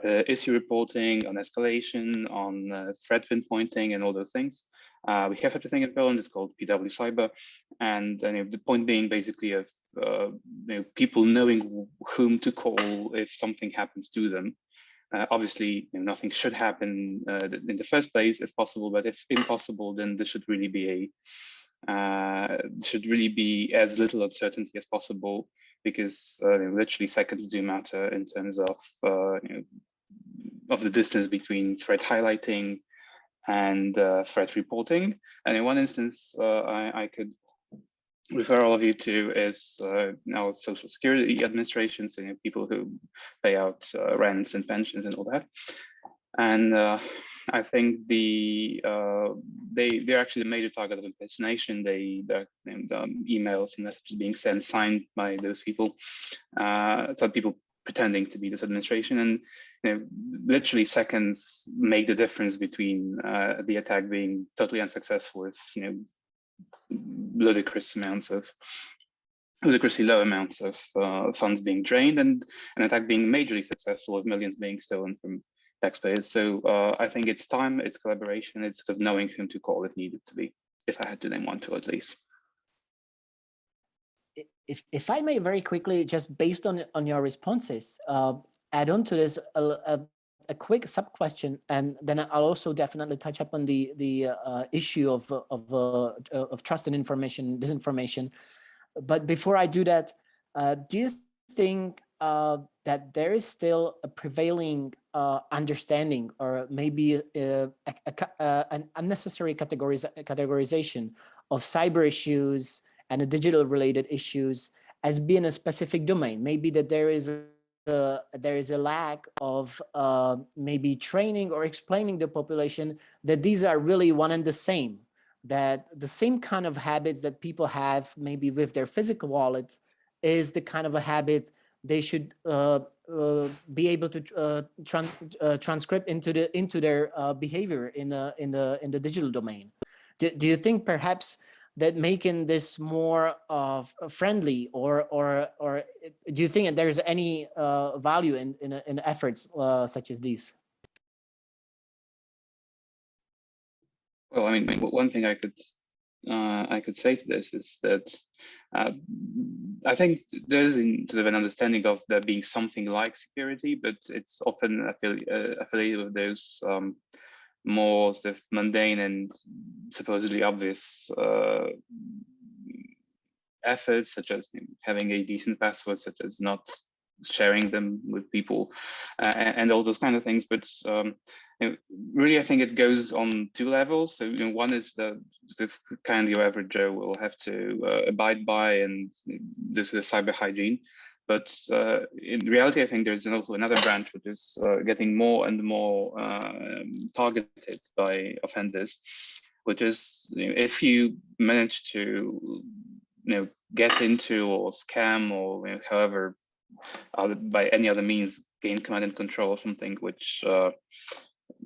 issue reporting, on escalation, on threat pinpointing, and all those things. We have such a thing in Poland. It's called PW Cyber, and the point being basically of people knowing whom to call if something happens to them. Obviously, nothing should happen in the first place, if possible. But if impossible, then there should really be as little uncertainty as possible, because literally seconds do matter in terms of the distance between threat highlighting and threat reporting. And in one instance, I could refer all of you to is our Social Security Administration, so people who pay out rents and pensions and all that. And I think they're actually the major target of impersonation. The emails and messages being sent signed by those people, some people pretending to be this administration, and literally seconds make the difference between the attack being totally unsuccessful with ludicrously low amounts of funds being drained, and an attack being majorly successful with millions being stolen from taxpayers. So I think it's time, it's collaboration, it's sort of knowing whom to call if needed to be, if I had to name one, two at least. If I may very quickly, just based on your responses, add on to this a quick sub question, and then I'll also definitely touch up on the issue of trust and information, disinformation. But before I do that, do you think that there is still a prevailing understanding, or maybe an unnecessary categorization of cyber issues and the digital related issues as being a specific domain? Maybe that there is a lack of maybe training or explaining the population that these are really one and the same, that the same kind of habits that people have maybe with their physical wallet is the kind of a habit they should be able to transcribe into their behavior in the digital domain. Do you think perhaps that making this more friendly, or do you think that there's any value in efforts such as these? Well, I mean, one thing I could say to this is that I think there's sort of an understanding of there being something like security, but it's often affiliated with those more sort of mundane and supposedly obvious efforts, such as having a decent password, such as not sharing them with people, and all those kind of things. But really, I think it goes on two levels. So one is the kind your average Joe will have to abide by, and this is cyber hygiene. But in reality, I think there's also another branch which is getting more and more targeted by offenders, which is if you manage to get into or scam or however by any other means gain command and control of something which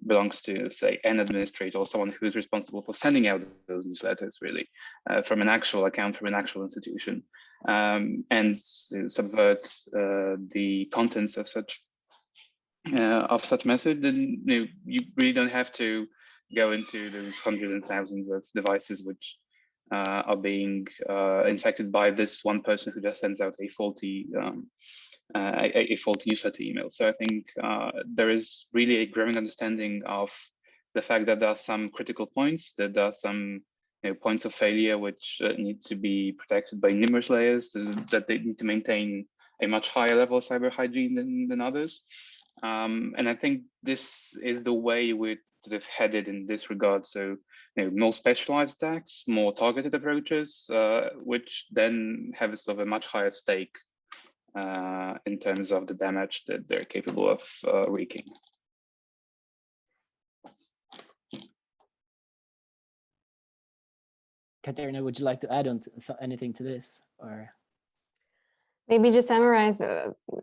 belongs to, say, an administrator or someone who is responsible for sending out those newsletters, really, from an actual account, from an actual institution, and subvert the contents of such message, then you really don't have to go into those hundreds and thousands of devices which are being infected by this one person who just sends out a faulty newsletter email. So I think there is really a growing understanding of the fact that there are some critical points, that there are some points of failure which need to be protected by numerous layers, that they need to maintain a much higher level of cyber hygiene than others. And I think this is the way we're sort of headed in this regard. So more specialized attacks, more targeted approaches, which then have a sort of a much higher stake in terms of the damage that they're capable of wreaking. Katarína, would you like to add on anything to this, or? Maybe just summarize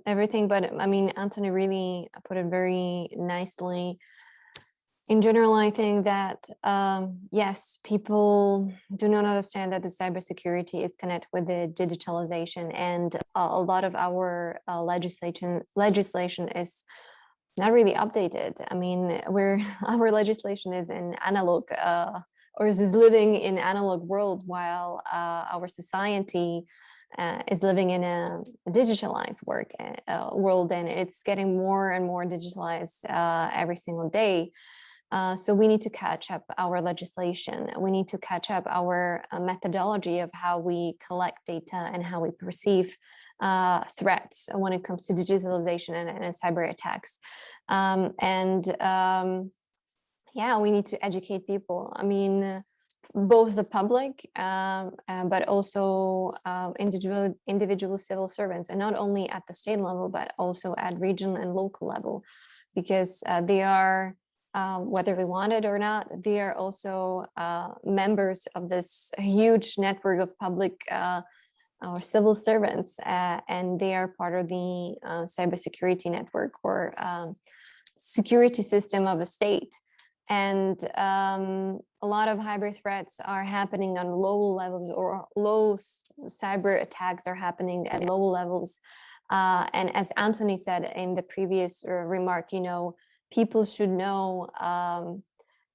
everything, but I mean, Antoni really put it very nicely. In general, I think that, yes, people do not understand that the cybersecurity is connected with the digitalization, and a lot of our legislation is not really updated. I mean, our legislation is in analog, or is living in analog world, while our society is living in a digitalized world, and it's getting more and more digitalized every single day. So we need to catch up our legislation. We need to catch up our methodology of how we collect data and how we perceive threats when it comes to digitalization and cyber attacks. Yeah, we need to educate people. I mean, both the public, but also individual civil servants, and not only at the state level, but also at regional and local level, because they are, whether we want it or not, they are also members of this huge network of public or civil servants, and they are part of the cybersecurity network or security system of a state. And a lot of hybrid threats are happening on low levels, or low cyber attacks are happening at low levels. And as Antoni said in the previous remark, people should know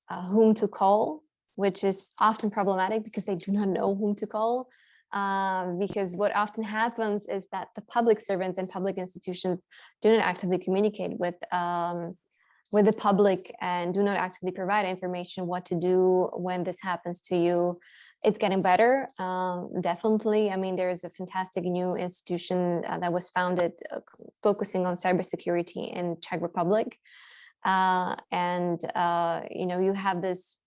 whom to call, which is often problematic because they do not know whom to call. Because what often happens is that the public servants and public institutions do not actively communicate with the public and do not actively provide information what to do when this happens to you. it's getting better, definitely. I mean, there's a fantastic new institution that was founded focusing on cybersecurity in Czech Republic. You have this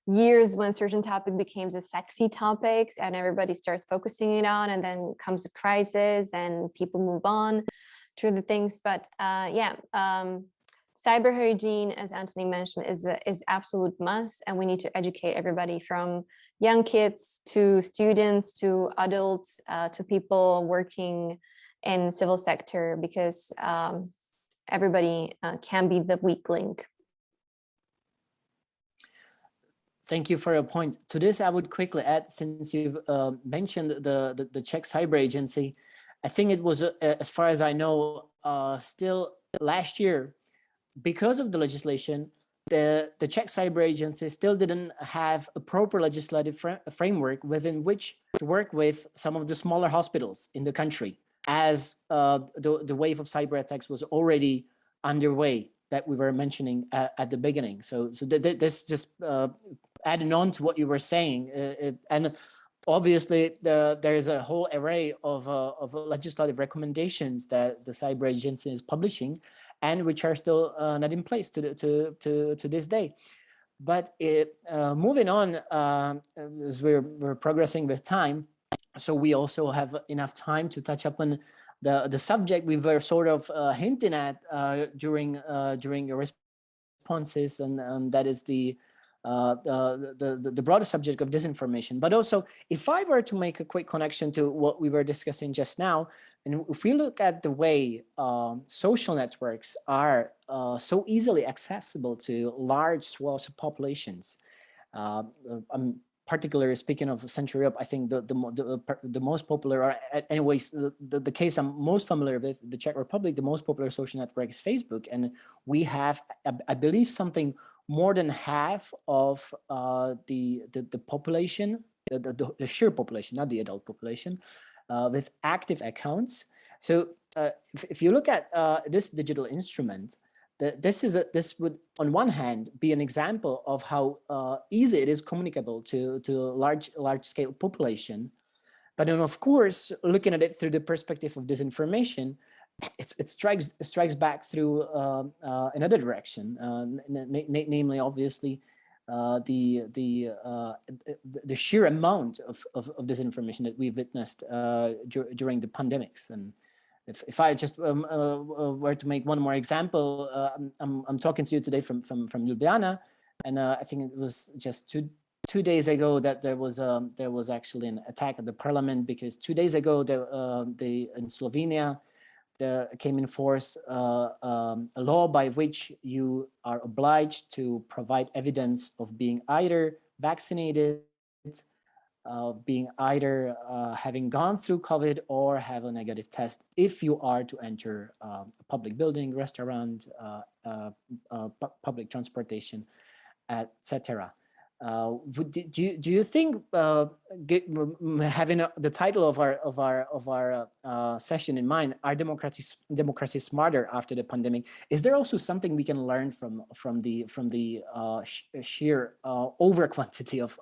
years when certain topic becomes a sexy topics and everybody starts focusing it on, and then comes a crisis and people move on to the things. But cyber hygiene, as Antoni mentioned, is absolute must, and we need to educate everybody from young kids to students to adults to people working in civil sector, because everybody can be the weak link. Thank you for your point. To this, I would quickly add, since you've mentioned the Czech Cyber Agency, I think it was, as far as I know, still last year, because of the legislation, the Czech Cyber Agency still didn't have a proper legislative framework within which to work with some of the smaller hospitals in the country, as the wave of cyber attacks was already underway that we were mentioning at the beginning. So this just adding on to what you were saying, and obviously there is a whole array of legislative recommendations that the Cyber Agency is publishing, and which are still not in place to this day. But moving on, as we're progressing with time, so we also have enough time to touch upon the subject we were sort of hinting at during your responses, and that is the broader subject of disinformation. But also, if I were to make a quick connection to what we were discussing just now, and if we look at the way social networks are so easily accessible to large swaths of populations, I'm particularly speaking of Central Europe, I think the most popular, or anyways, the case I'm most familiar with, the Czech Republic, the most popular social network is Facebook, and we have, I believe, something more than half of the population, the sheer population, not the adult population, with active accounts. So if you look at this digital instrument, this would, on one hand, be an example of how easy it is communicable to large scale population. But then, of course, looking at it through the perspective of disinformation, it strikes back through another direction, namely, obviously, the sheer amount of disinformation that we've witnessed during the pandemics. And if I just were to make one more example, I'm talking to you today from Ljubljana, and I think it was just two days ago that there was actually an attack at the parliament, because 2 days ago in Slovenia came in force a law by which you are obliged to provide evidence of being either vaccinated, of being either having gone through COVID or have a negative test if you are to enter a public building, restaurant, public transportation, etc. Do you think, having the title of our session in mind, are democracies smarter after the pandemic? Is there also something we can learn from the sheer over quantity of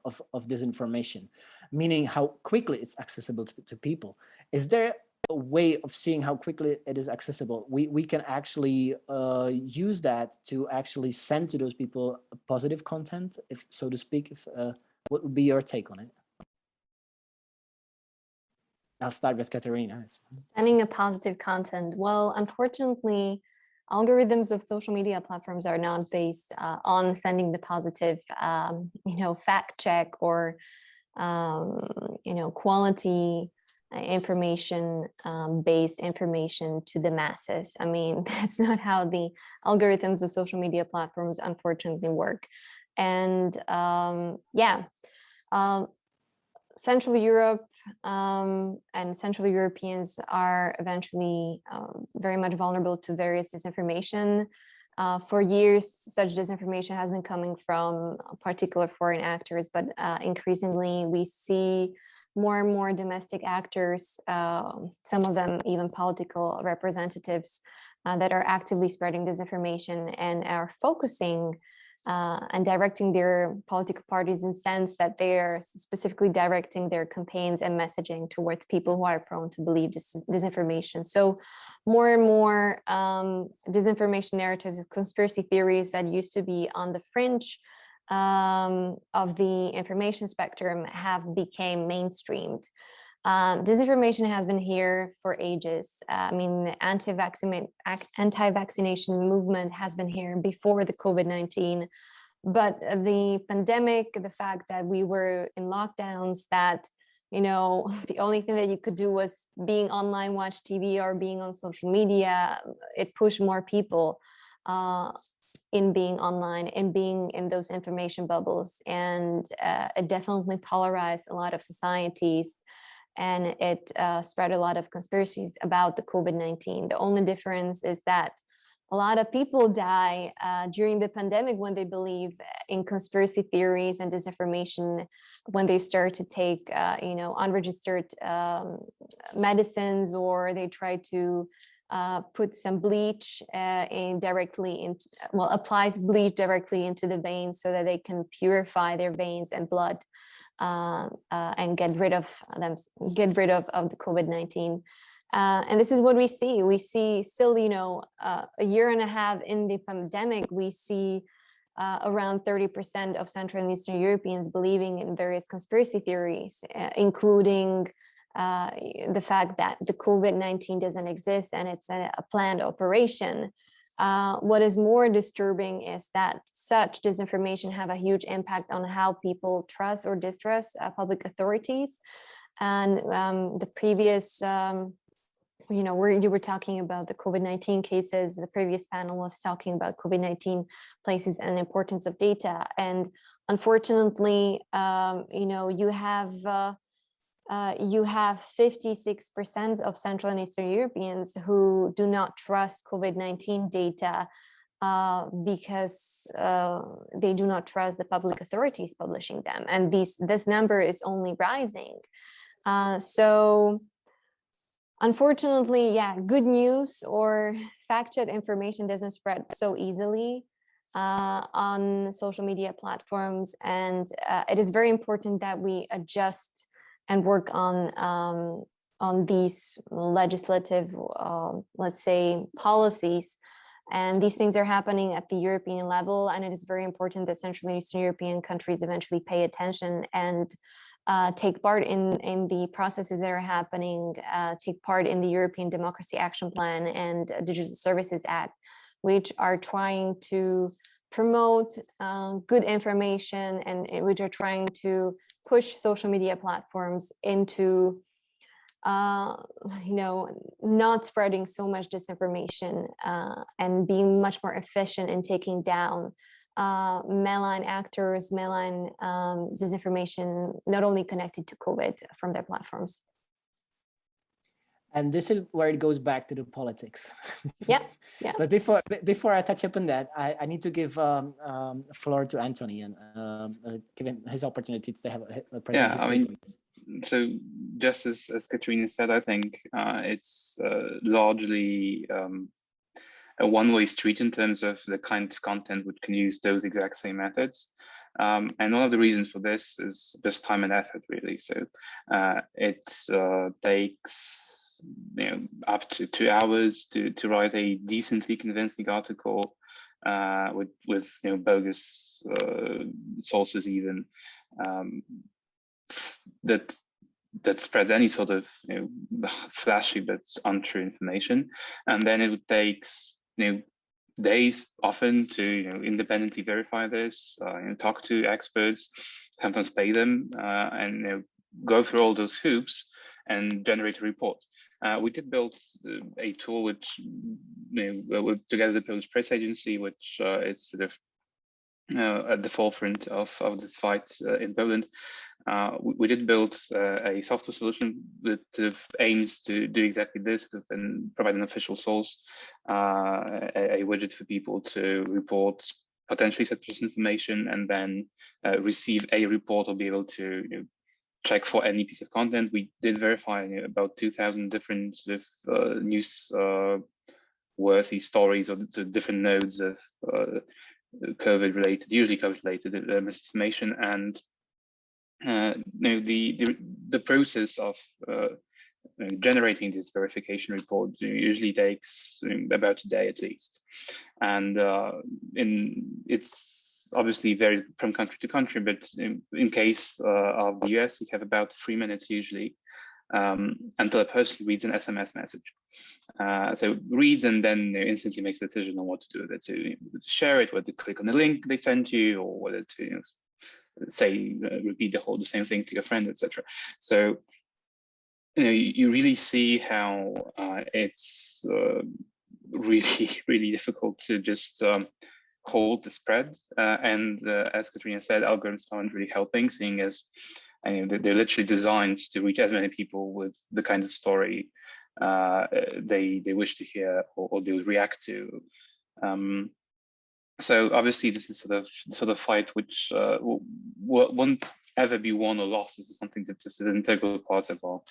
disinformation, meaning how quickly it's accessible to people? Is there a way of seeing how quickly it is accessible? We can actually use that to actually send to those people positive content, if so to speak. What would be your take on it? I'll start with Katarína. Sending a positive content. Well, unfortunately, algorithms of social media platforms are not based on sending the positive, fact check or, quality information, based information to the masses. I mean, that's not how the algorithms of social media platforms unfortunately work. And Central Europe and Central Europeans are eventually very much vulnerable to various disinformation. For years, such disinformation has been coming from particular foreign actors, but increasingly we see more and more domestic actors, some of them even political representatives, that are actively spreading disinformation and are focusing and directing their political parties in the sense that they are specifically directing their campaigns and messaging towards people who are prone to believe disinformation. So more and more disinformation narratives, conspiracy theories that used to be on the fringe of the information spectrum have become mainstreamed. Disinformation has been here for ages. I mean, the anti-vaccination movement has been here before the COVID-19, but the pandemic, the fact that we were in lockdowns, that, you know, the only thing that you could do was being online, watch TV, or being on social media, it pushed more people in being online and being in those information bubbles. And it definitely polarized a lot of societies. And it spread a lot of conspiracies about the COVID-19. The only difference is that a lot of people die during the pandemic when they believe in conspiracy theories and disinformation, when they start to take, you know, unregistered medicines, or they try to put some bleach applies bleach directly into the veins so that they can purify their veins and blood. And get rid of the COVID-19. And this is what we see. We see still, you know, a year and a half in the pandemic, we see around 30% of Central and Eastern Europeans believing in various conspiracy theories, including the fact that the COVID-19 doesn't exist and it's a planned operation. What is more disturbing is that such disinformation have a huge impact on how people trust or distrust public authorities. And the previous, you know, where you were talking about the COVID-19 cases, the previous panel was talking about COVID-19 places and the importance of data. And unfortunately, you know, you have 56% of Central and Eastern Europeans who do not trust COVID-19 data because they do not trust the public authorities publishing them. And this number is only rising. So unfortunately, yeah, good news or fact-checked information doesn't spread so easily on social media platforms. And it is very important that we adjust and work on these legislative, let's say, policies. And these things are happening at the European level, and it is very important that Central and Eastern European countries eventually pay attention and take part in the processes that are happening, take part in the European Democracy Action Plan and Digital Services Act, which are trying to promote good information and which are trying to push social media platforms into, you know, not spreading so much disinformation and being much more efficient in taking down malign actors, malign disinformation, not only connected to COVID from their platforms. And this is where it goes back to the politics. Yeah. But before I touch upon that, I need to give floor to Antoni and give him his opportunity to have a presentation. Yeah, I mean, so just as Katarína said, I think it's largely a one-way street in terms of the kind of content which can use those exact same methods. And one of the reasons for this is just time and effort, really. So it takes up to 2 hours to write a decently convincing article with bogus sources even that spreads any sort of flashy but untrue information. And then it would take days often to independently verify this, talk to experts, sometimes pay them, and go through all those hoops and generate a report. We did build a tool which, together the Polish press agency, which is sort of at the forefront of this fight in Poland. We did build a software solution that sort of aims to do exactly this and provide an official source, a widget for people to report potentially suspicious information and then receive a report or be able to check for any piece of content. We did verify about 2,000 different sort of news worthy stories or different nodes of COVID-related, usually COVID-related misinformation, and the process of generating this verification report usually takes about a day at least, and it's obviously varies from country to country, but in case of the US, you have about 3 minutes usually until a person reads an SMS message. So reads and then instantly makes a decision on what to do with it, to share it, whether to click on the link they sent you, or whether to say repeat the same thing to your friend, etc. So you really see how it's really difficult to just hold the spread. And as Katarína said, algorithms aren't really helping, seeing as they're literally designed to reach as many people with the kind of story they wish to hear or they would react to. So obviously, this is sort of fight which won't ever be won or lost. This is something that just is an integral part of our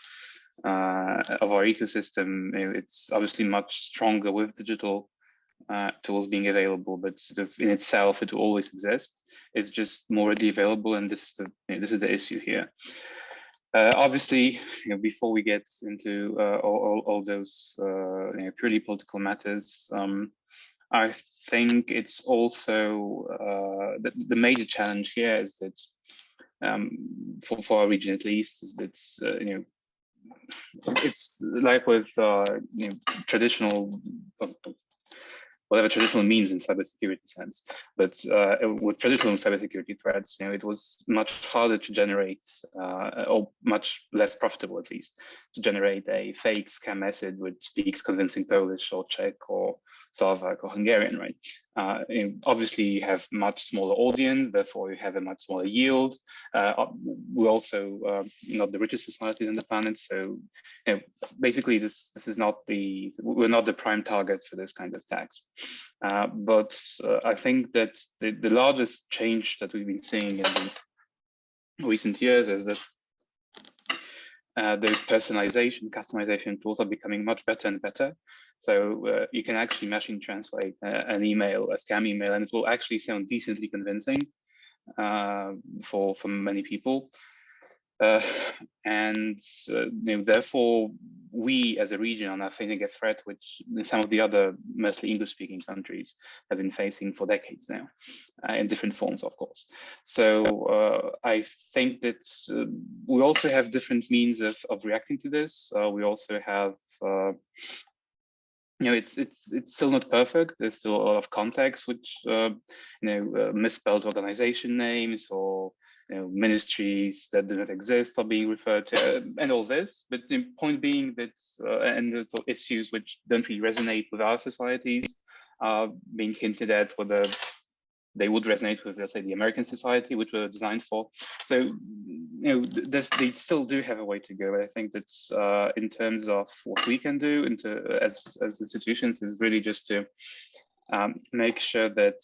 ecosystem. It's obviously much stronger with digital tools being available, but sort of in itself, it will always exist. It's just more readily available, and this is the issue here. Obviously, before we get into all those purely political matters, I think it's also the major challenge here is that for our region at least, is that it's like with traditional, whatever traditional means in cybersecurity sense, but with traditional cybersecurity threats, it was much harder to generate, or much less profitable at least, to generate a fake scam message which speaks convincing Polish or Czech or Slovak or Hungarian, right? Obviously, you have much smaller audience, therefore you have a much smaller yield. We're also not the richest societies on the planet, so basically this is not we're not the prime target for this kind of attacks. But I think that the largest change that we've been seeing in the recent years is that those personalization, customization tools are becoming much better and better. So you can actually machine translate an email, a scam email, and it will actually sound decently convincing for many people. And therefore, we as a region are now facing a threat which some of the other mostly English-speaking countries have been facing for decades now, in different forms, of course. So I think that we also have different means of reacting to this. We also have it's still not perfect. There's still a lot of context which misspelled organization names or ministries that do not exist are being referred to, and all this. But the point being that, and there's issues which don't really resonate with our societies are being hinted at, whether they would resonate with, let's say, the American society, which were designed for. So, they still do have a way to go. But I think that in terms of what we can do as institutions is really just to make sure that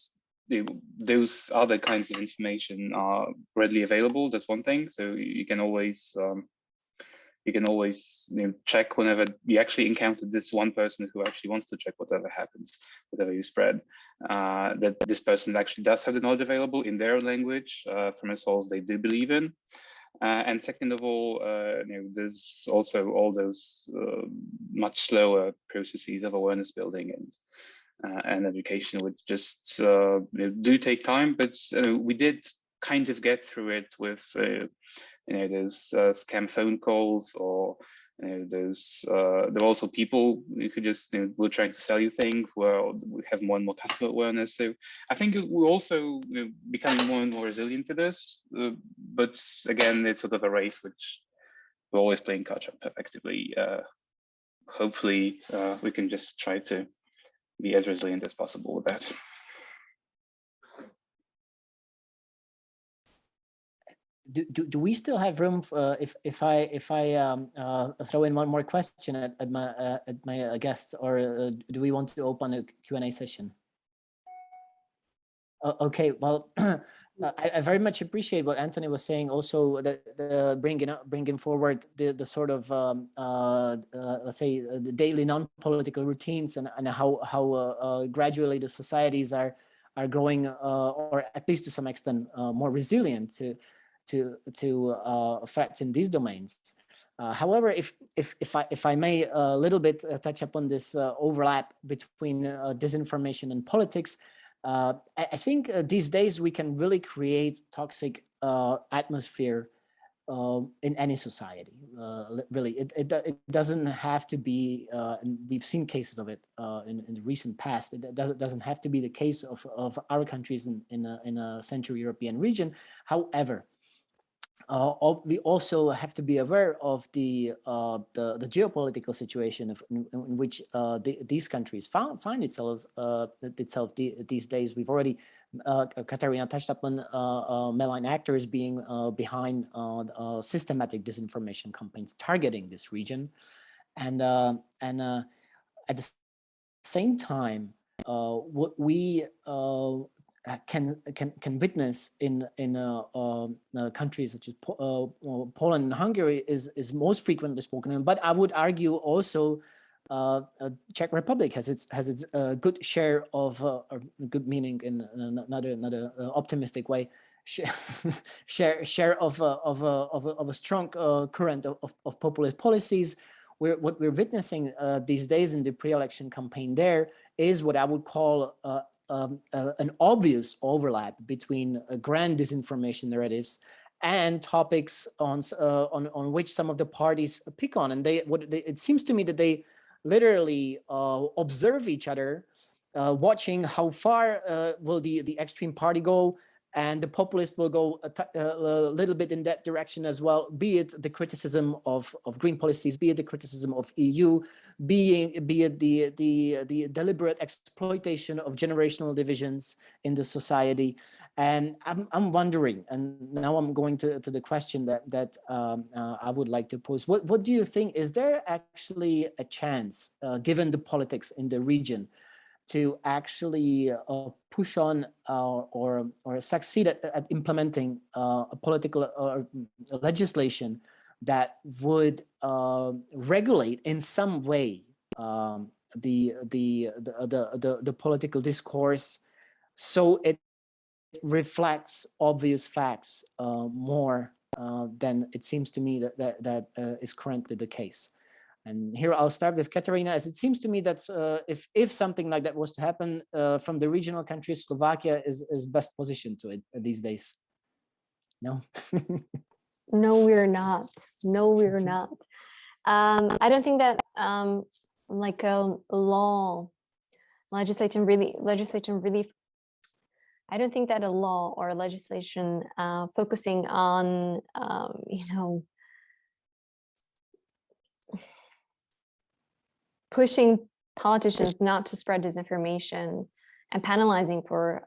those other kinds of information are readily available. That's one thing. So you can always check whenever you actually encounter this one person who actually wants to check whatever happens, whatever you spread, that this person actually does have the knowledge available in their language from a source they do believe in. And second of all, there's also all those much slower processes of awareness building and education, which just do take time, but we did kind of get through it with those scam phone calls, or those there are also people who just were trying to sell you things, where we have more and more customer awareness. So I think we're also becoming more and more resilient to this, but again, it's sort of a race which we're always playing catch up effectively. Hopefully we can just try to be as resilient as possible with that. Do we still have room for, if I throw in one more question at my guests, or do we want to open a Q&A session? Okay, well, I very much appreciate what Antoni was saying. Also, bringing forward the sort of let's say the daily non-political routines and how gradually the societies are are growing, or at least to some extent, more resilient to threats in these domains. However, if I may a little bit touch upon this overlap between disinformation and politics, I think these days we can really create toxic atmosphere in any society. Really, it doesn't have to be, and we've seen cases of it in the recent past. It doesn't have to be the case of our countries in a Central European region. However, we also have to be aware of the geopolitical situation in which these countries find itself these days. We've already, Katarína touched upon malign actors being behind systematic disinformation campaigns targeting this region, and at the same time, what we can witness in countries such as Poland and Hungary is most frequently spoken in, but I would argue also Czech Republic has its good share of good meaning in another optimistic way, share of a strong current of populist policies. What we're witnessing these days in the pre-election campaign there is what I would call an obvious overlap between grand disinformation narratives and topics on which some of the parties pick on, and it seems to me that they literally observe each other, watching how far will the extreme party go, and the populist will go a little bit in that direction as well, be it the criticism of green policies, be it the criticism of EU, be it the deliberate exploitation of generational divisions in the society. And I'm wondering, and now I'm going to the question that I would like to pose. What do you think? Is there actually a chance, given the politics in the region, to actually push on or succeed at implementing a political legislation that would regulate in some way the political discourse, so it reflects obvious facts more than it seems to me that is currently the case? And here I'll start with Katarína, as it seems to me that if something like that was to happen from the regional countries, Slovakia is best positioned to it these days. No? No, we're not. No, we're not. I don't think that like a legislation really. I don't think that a law or legislation focusing on pushing politicians not to spread disinformation and penalizing for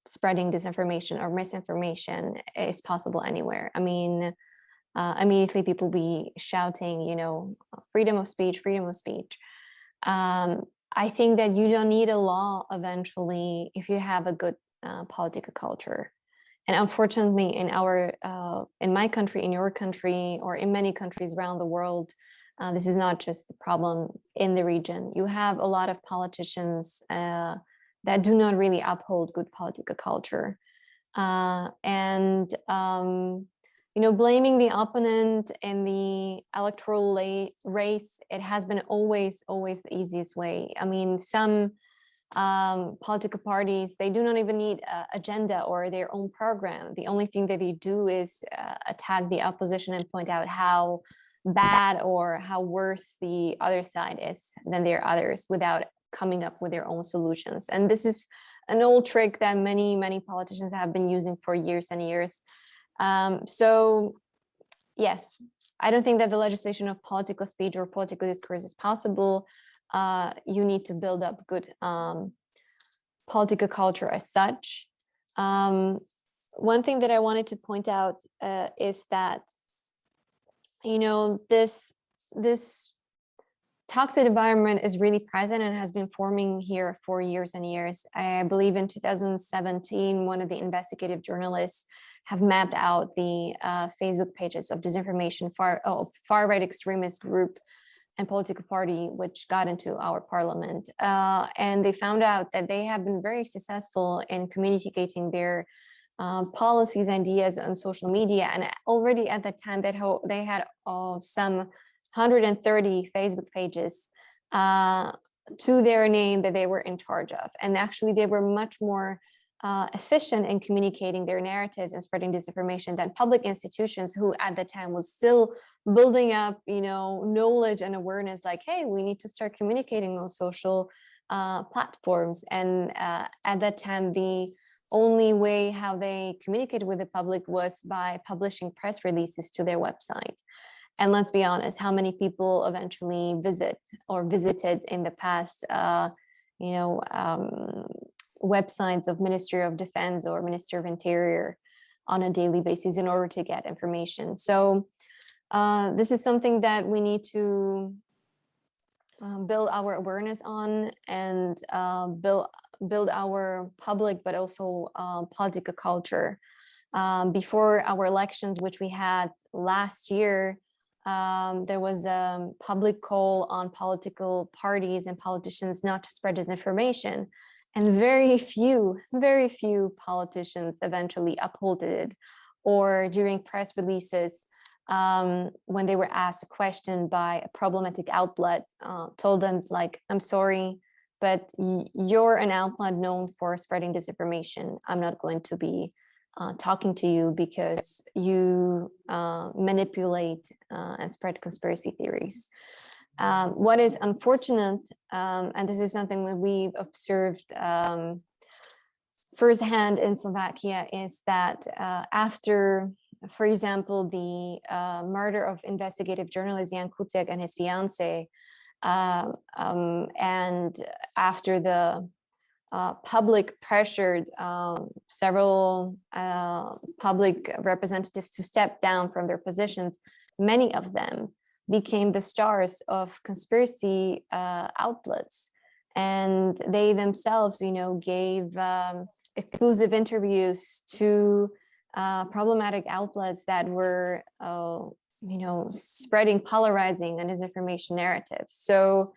spreading disinformation or misinformation is possible anywhere. I mean, immediately people be shouting, freedom of speech, freedom of speech. I think that you don't need a law eventually if you have a good political culture. And unfortunately, in my country, in your country, or in many countries around the world, this is not just the problem in the region. You have a lot of politicians that do not really uphold good political culture. Blaming the opponent in the electoral race, it has been always the easiest way. I mean, some political parties, they do not even need an agenda or their own program. The only thing that they do is attack the opposition and point out how bad or how worse the other side is than their others, without coming up with their own solutions. And this is an old trick that many politicians have been using for years and years. So yes, I don't think that the legislation of political speech or political discourse is possible. You need to build up good political culture as such. One thing that I wanted to point out is that this toxic environment is really present and has been forming here for years and years. I believe in 2017, one of the investigative journalists have mapped out the Facebook pages of disinformation, far-right extremist group, and political party which got into our parliament. And they found out that they have been very successful in communicating their policies, ideas on social media. And already at that time, they had some 130 Facebook pages to their name that they were in charge of. And actually, they were much more efficient in communicating their narratives and spreading disinformation than public institutions, who at the time was still building up, knowledge and awareness, like, hey, we need to start communicating on social platforms. And at that time, the only way how they communicated with the public was by publishing press releases to their website. And let's be honest, how many people eventually visited in the past, websites of Ministry of Defense or Ministry of Interior on a daily basis in order to get information? So this is something that we need to build our awareness on, and build our public, but also political culture. Before our elections, which we had last year, there was a public call on political parties and politicians not to spread disinformation. And very few politicians eventually upholded it, or during press releases, when they were asked a question by a problematic outlet, told them, like, I'm sorry, but you're an outlet known for spreading disinformation. I'm not going to be talking to you because you manipulate and spread conspiracy theories. What is unfortunate, and this is something that we've observed firsthand in Slovakia, is that after, for example, the murder of investigative journalist Jan Kuciak and his fiancée, and after the public pressured several public representatives to step down from their positions, many of them became the stars of conspiracy outlets, and they themselves, gave exclusive interviews to problematic outlets that were, spreading polarizing and disinformation narratives. So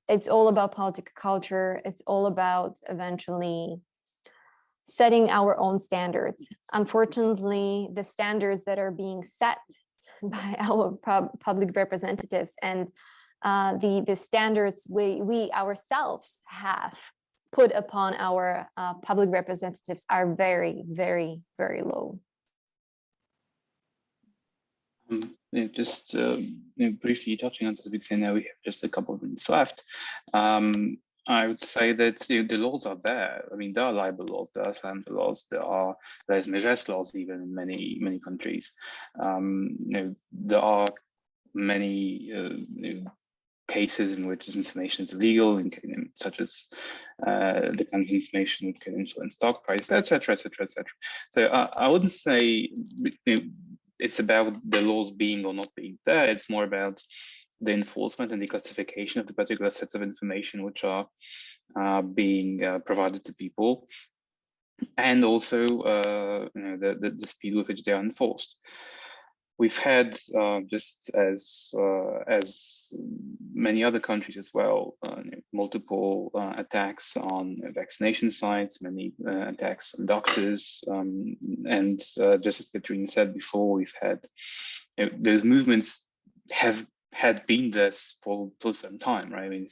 it's all about political culture. It's all about eventually setting our own standards. Unfortunately, the standards that are being set by our public representatives and the standards we ourselves have put upon our public representatives are very, very, very low. Just briefly touching on this, because I know we have just a couple of minutes left. I would say that the laws are there. I mean, there are libel laws, there are slander laws, there's measures laws even in many countries. There are many cases in which disinformation is illegal, such as the kind of information which can influence stock price, etc., etc., etc. So I wouldn't say it's about the laws being or not being there. It's more about the enforcement and the classification of the particular sets of information which are being provided to people, and also the speed with which they are enforced. We've had, just as many other countries as well, multiple attacks on vaccination sites, many attacks on doctors, and just as Katarína said before, we've had those movements had been this for some time, right? I mean,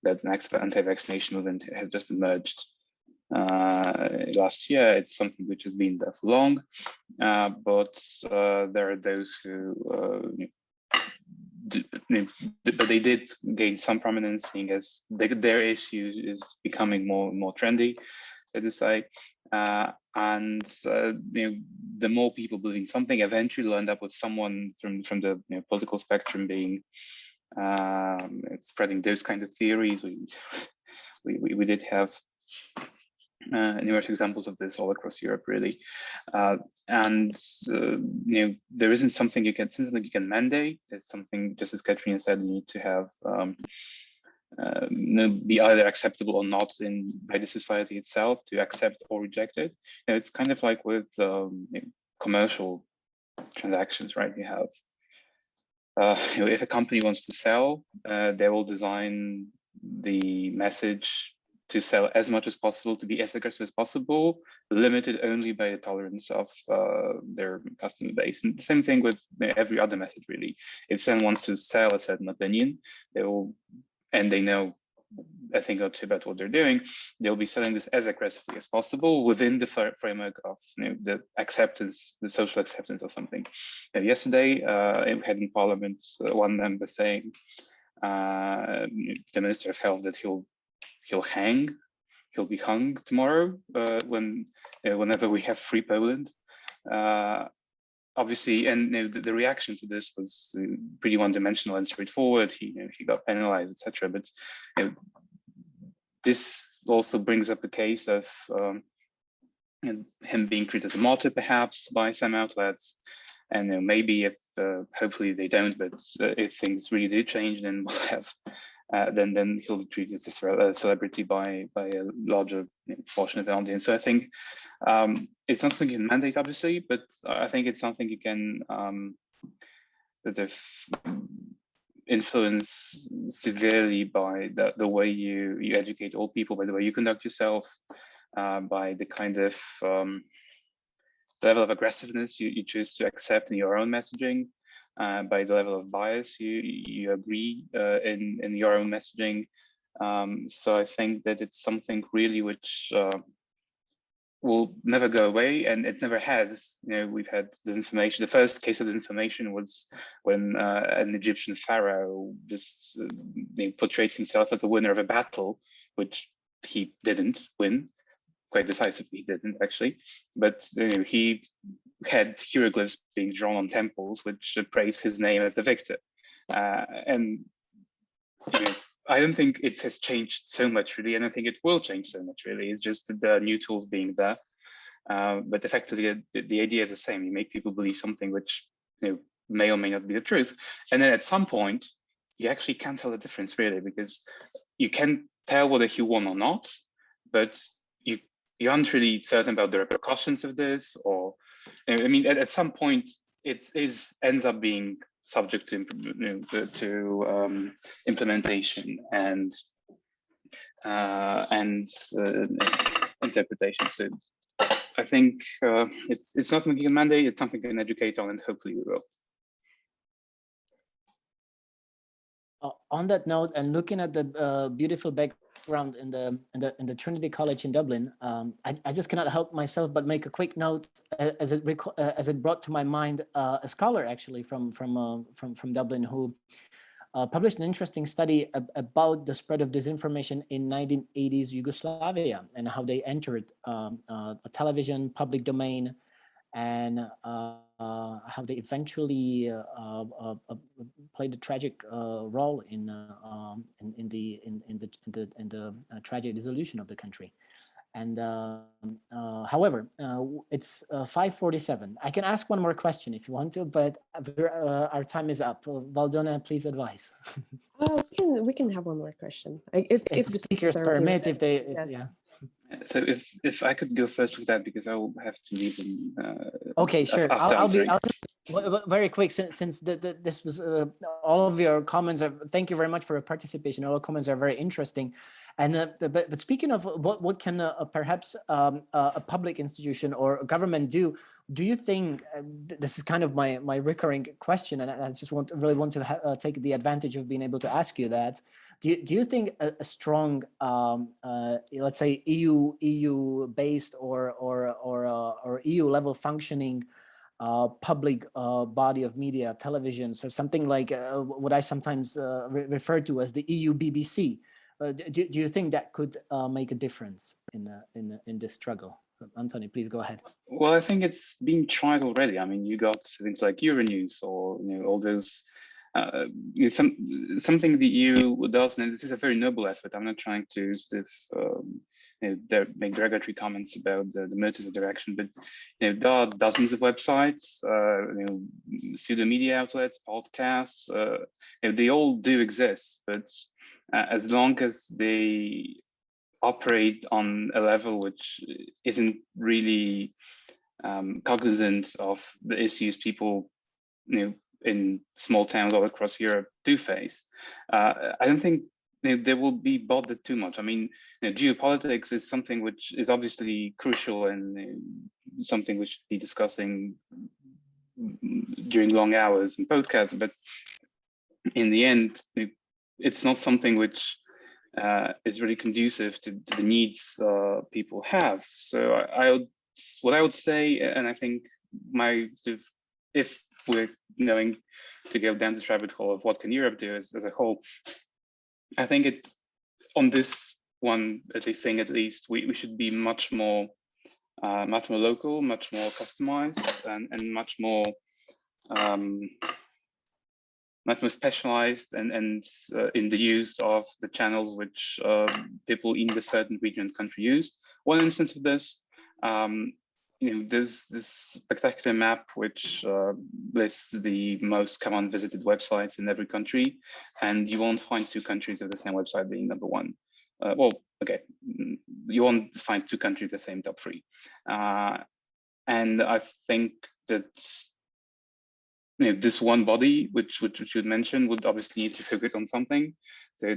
that anti-vaccination movement has just emerged last year. It's something which has been there for long, but there are those who but they did gain some prominence, seeing as their issue is becoming more trendy, so to say. And the more people believing something, eventually will end up with someone from the political spectrum being spreading those kind of theories. We did have numerous examples of this all across Europe, really. And there isn't something you can mandate. It's something, just as Katarína said, you need to have be either acceptable or not by the society itself to accept or reject it. It's kind of like with commercial transactions, right? You have if a company wants to sell, they will design the message to sell as much as possible, to be as aggressive as possible, limited only by the tolerance of their customer base. And the same thing with every other message, really. If someone wants to sell a certain opinion, they will, and they know a thing or two about what they're doing, they'll be selling this as aggressively as possible within the framework of the acceptance, the social acceptance of something. Yesterday, we had in Parliament one member saying, the Minister of Health, that he'll be hung tomorrow whenever we have free Poland. Obviously, and the reaction to this was pretty one-dimensional and straightforward. He got penalized, etc. But this also brings up a case of him being treated as a martyr, perhaps, by some outlets. And maybe if hopefully they don't, but if things really do change, then we'll have. Then he'll be treated as a celebrity by a larger portion of the audience. So I think it's something you can mandate, obviously, but I think it's something you can sort of influence severely by the way you educate all people, by the way you conduct yourself, by the kind of level of aggressiveness you choose to accept in your own messaging. By the level of bias you agree in your own messaging. So I think that it's something really which will never go away, and it never has. We've had disinformation. The first case of disinformation was when an Egyptian pharaoh just portrayed himself as a winner of a battle, which he didn't win. Quite decisively, he didn't actually, but he had hieroglyphs being drawn on temples which praise his name as the victor. And I don't think it has changed so much really, and I think it will change so much really. It's just the new tools being there. But effectively, the idea is the same. You make people believe something which may or may not be the truth. And then at some point, you actually can't tell the difference really, because you can tell whether he won or not, but you aren't really certain about the repercussions of this, or I mean, at some point, it ends up being subject to implementation and interpretation. So I think it's not something you can mandate; it's something you can educate on, and hopefully we will. On that note, and looking at the beautiful background in the Trinity College in Dublin, I just cannot help myself but make a quick note as it brought to my mind a scholar actually from Dublin who published an interesting study about the spread of disinformation in 1980s Yugoslavia and how they entered a television, public domain, and how they eventually played a tragic role in the tragic dissolution of the country. And however, it's 5:47. I can ask one more question if you want to, but our time is up. Valdona, please advise. We can have one more question. If the speakers permit, yes. Yeah. So if I could go first with that, because I will have to leave in, okay, sure. I'll be very quick since this was all of your comments are, thank you very much for your participation. All the comments are very interesting. And but speaking of what can perhaps a public institution or a government do you think this is kind of my recurring question, and I just really want to take the advantage of being able to ask you that. Do you think a strong, let's say EU based or EU level functioning public body of media, television, so something like what I sometimes refer to as the EU BBC, do you think that could make a difference in this struggle? Antoni, please go ahead. Well, I think it's being tried already. I mean, you got things like Euronews or all those. Something the EU does, and this is a very noble effort. I'm not trying to sort of make derogatory comments about the motives of their action, but there are dozens of websites, pseudo media outlets, podcasts. They all do exist, but as long as they operate on a level which isn't really cognizant of the issues people in small towns all across Europe do face. I don't think they will be bothered too much. I mean, geopolitics is something which is obviously crucial and something we should be discussing during long hours and podcasts, but in the end, it's not something which is really conducive to the needs people have. So what I would say, and I think if we're going to go down this rabbit hole of what can Europe do as a whole, I think on this one thing at least, we should be much more local, much more customized, and much more specialized and in the use of the channels which people in the certain region and country use. One instance of this, there's this spectacular map which lists the most common visited websites in every country, and you won't find two countries of the same website being number one. Well, okay, you won't find two countries the same top three. And I think that this one body, which you'd mentioned, would obviously need to focus on something. So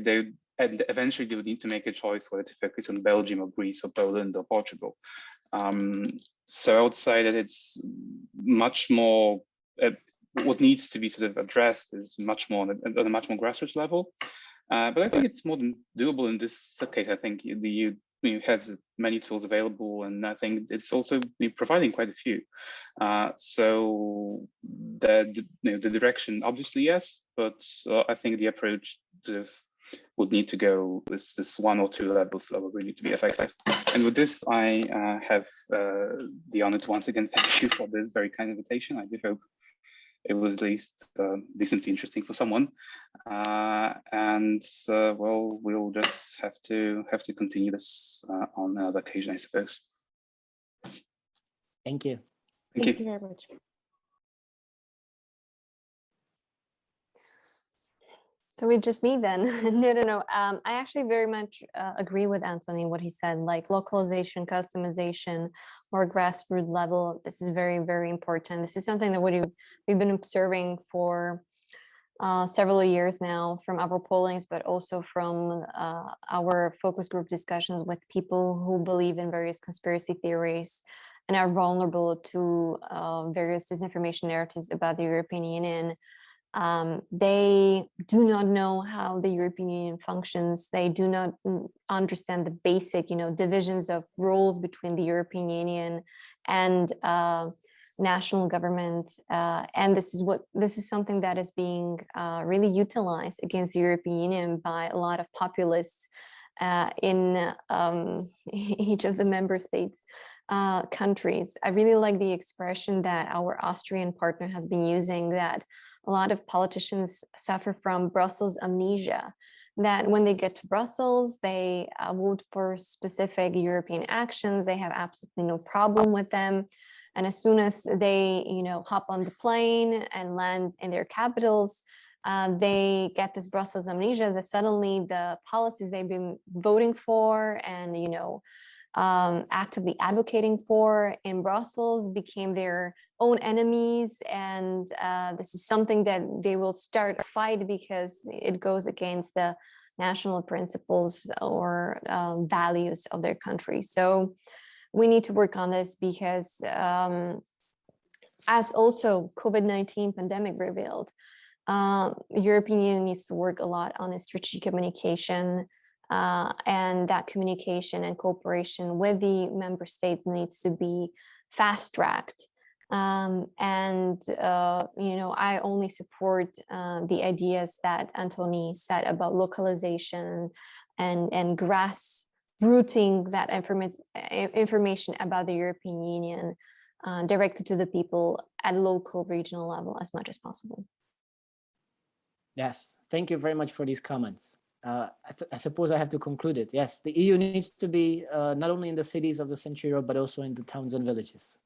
eventually they would need to make a choice whether to focus on Belgium or Greece or Poland or Portugal. So I would say that it's much more, what needs to be sort of addressed is much more on a much more grassroots level. But I think it's more than doable in this case. I think the EU has many tools available, and I think it's also providing quite a few. So the direction, obviously, yes, but I think the approach would need to go this one or two levels that would really to be effective. And with this, I have the honor to once again thank you for this very kind invitation. I do hope it was at least decently interesting for someone. Well, we'll just have to continue this on another occasion, I suppose. Thank you. Thank you very much. So we just meet then. No. I actually very much agree with Antoni, what he said, like localization, customization, more grassroots level. This is very, very important. This is something that we've been observing for several years now from our pollings, but also from our focus group discussions with people who believe in various conspiracy theories and are vulnerable to various disinformation narratives about the European Union. They do not know how the European Union functions. They do not understand the basic, divisions of roles between the European Union and national government. And this is something that is being really utilized against the European Union by a lot of populists in each of the member states. Countries. I really like the expression that our Austrian partner has been using, that a lot of politicians suffer from Brussels amnesia, that when they get to Brussels, they vote for specific European actions. They have absolutely no problem with them. And as soon as they, hop on the plane and land in their capitals, they get this Brussels amnesia that suddenly the policies they've been voting for and, actively advocating for in Brussels became their own enemies, and this is something that they will start a fight because it goes against the national principles or values of their country. So we need to work on this because as also COVID-19 pandemic revealed, European Union needs to work a lot on its strategic communication, and that communication and cooperation with the member states needs to be fast-tracked. I only support the ideas that Antoni said about localization and grassrooting that information about the European Union directly to the people at local, regional level as much as possible. Yes, thank you very much for these comments. I suppose I have to conclude it. Yes, the EU needs to be not only in the cities of the Central Europe, but also in the towns and villages.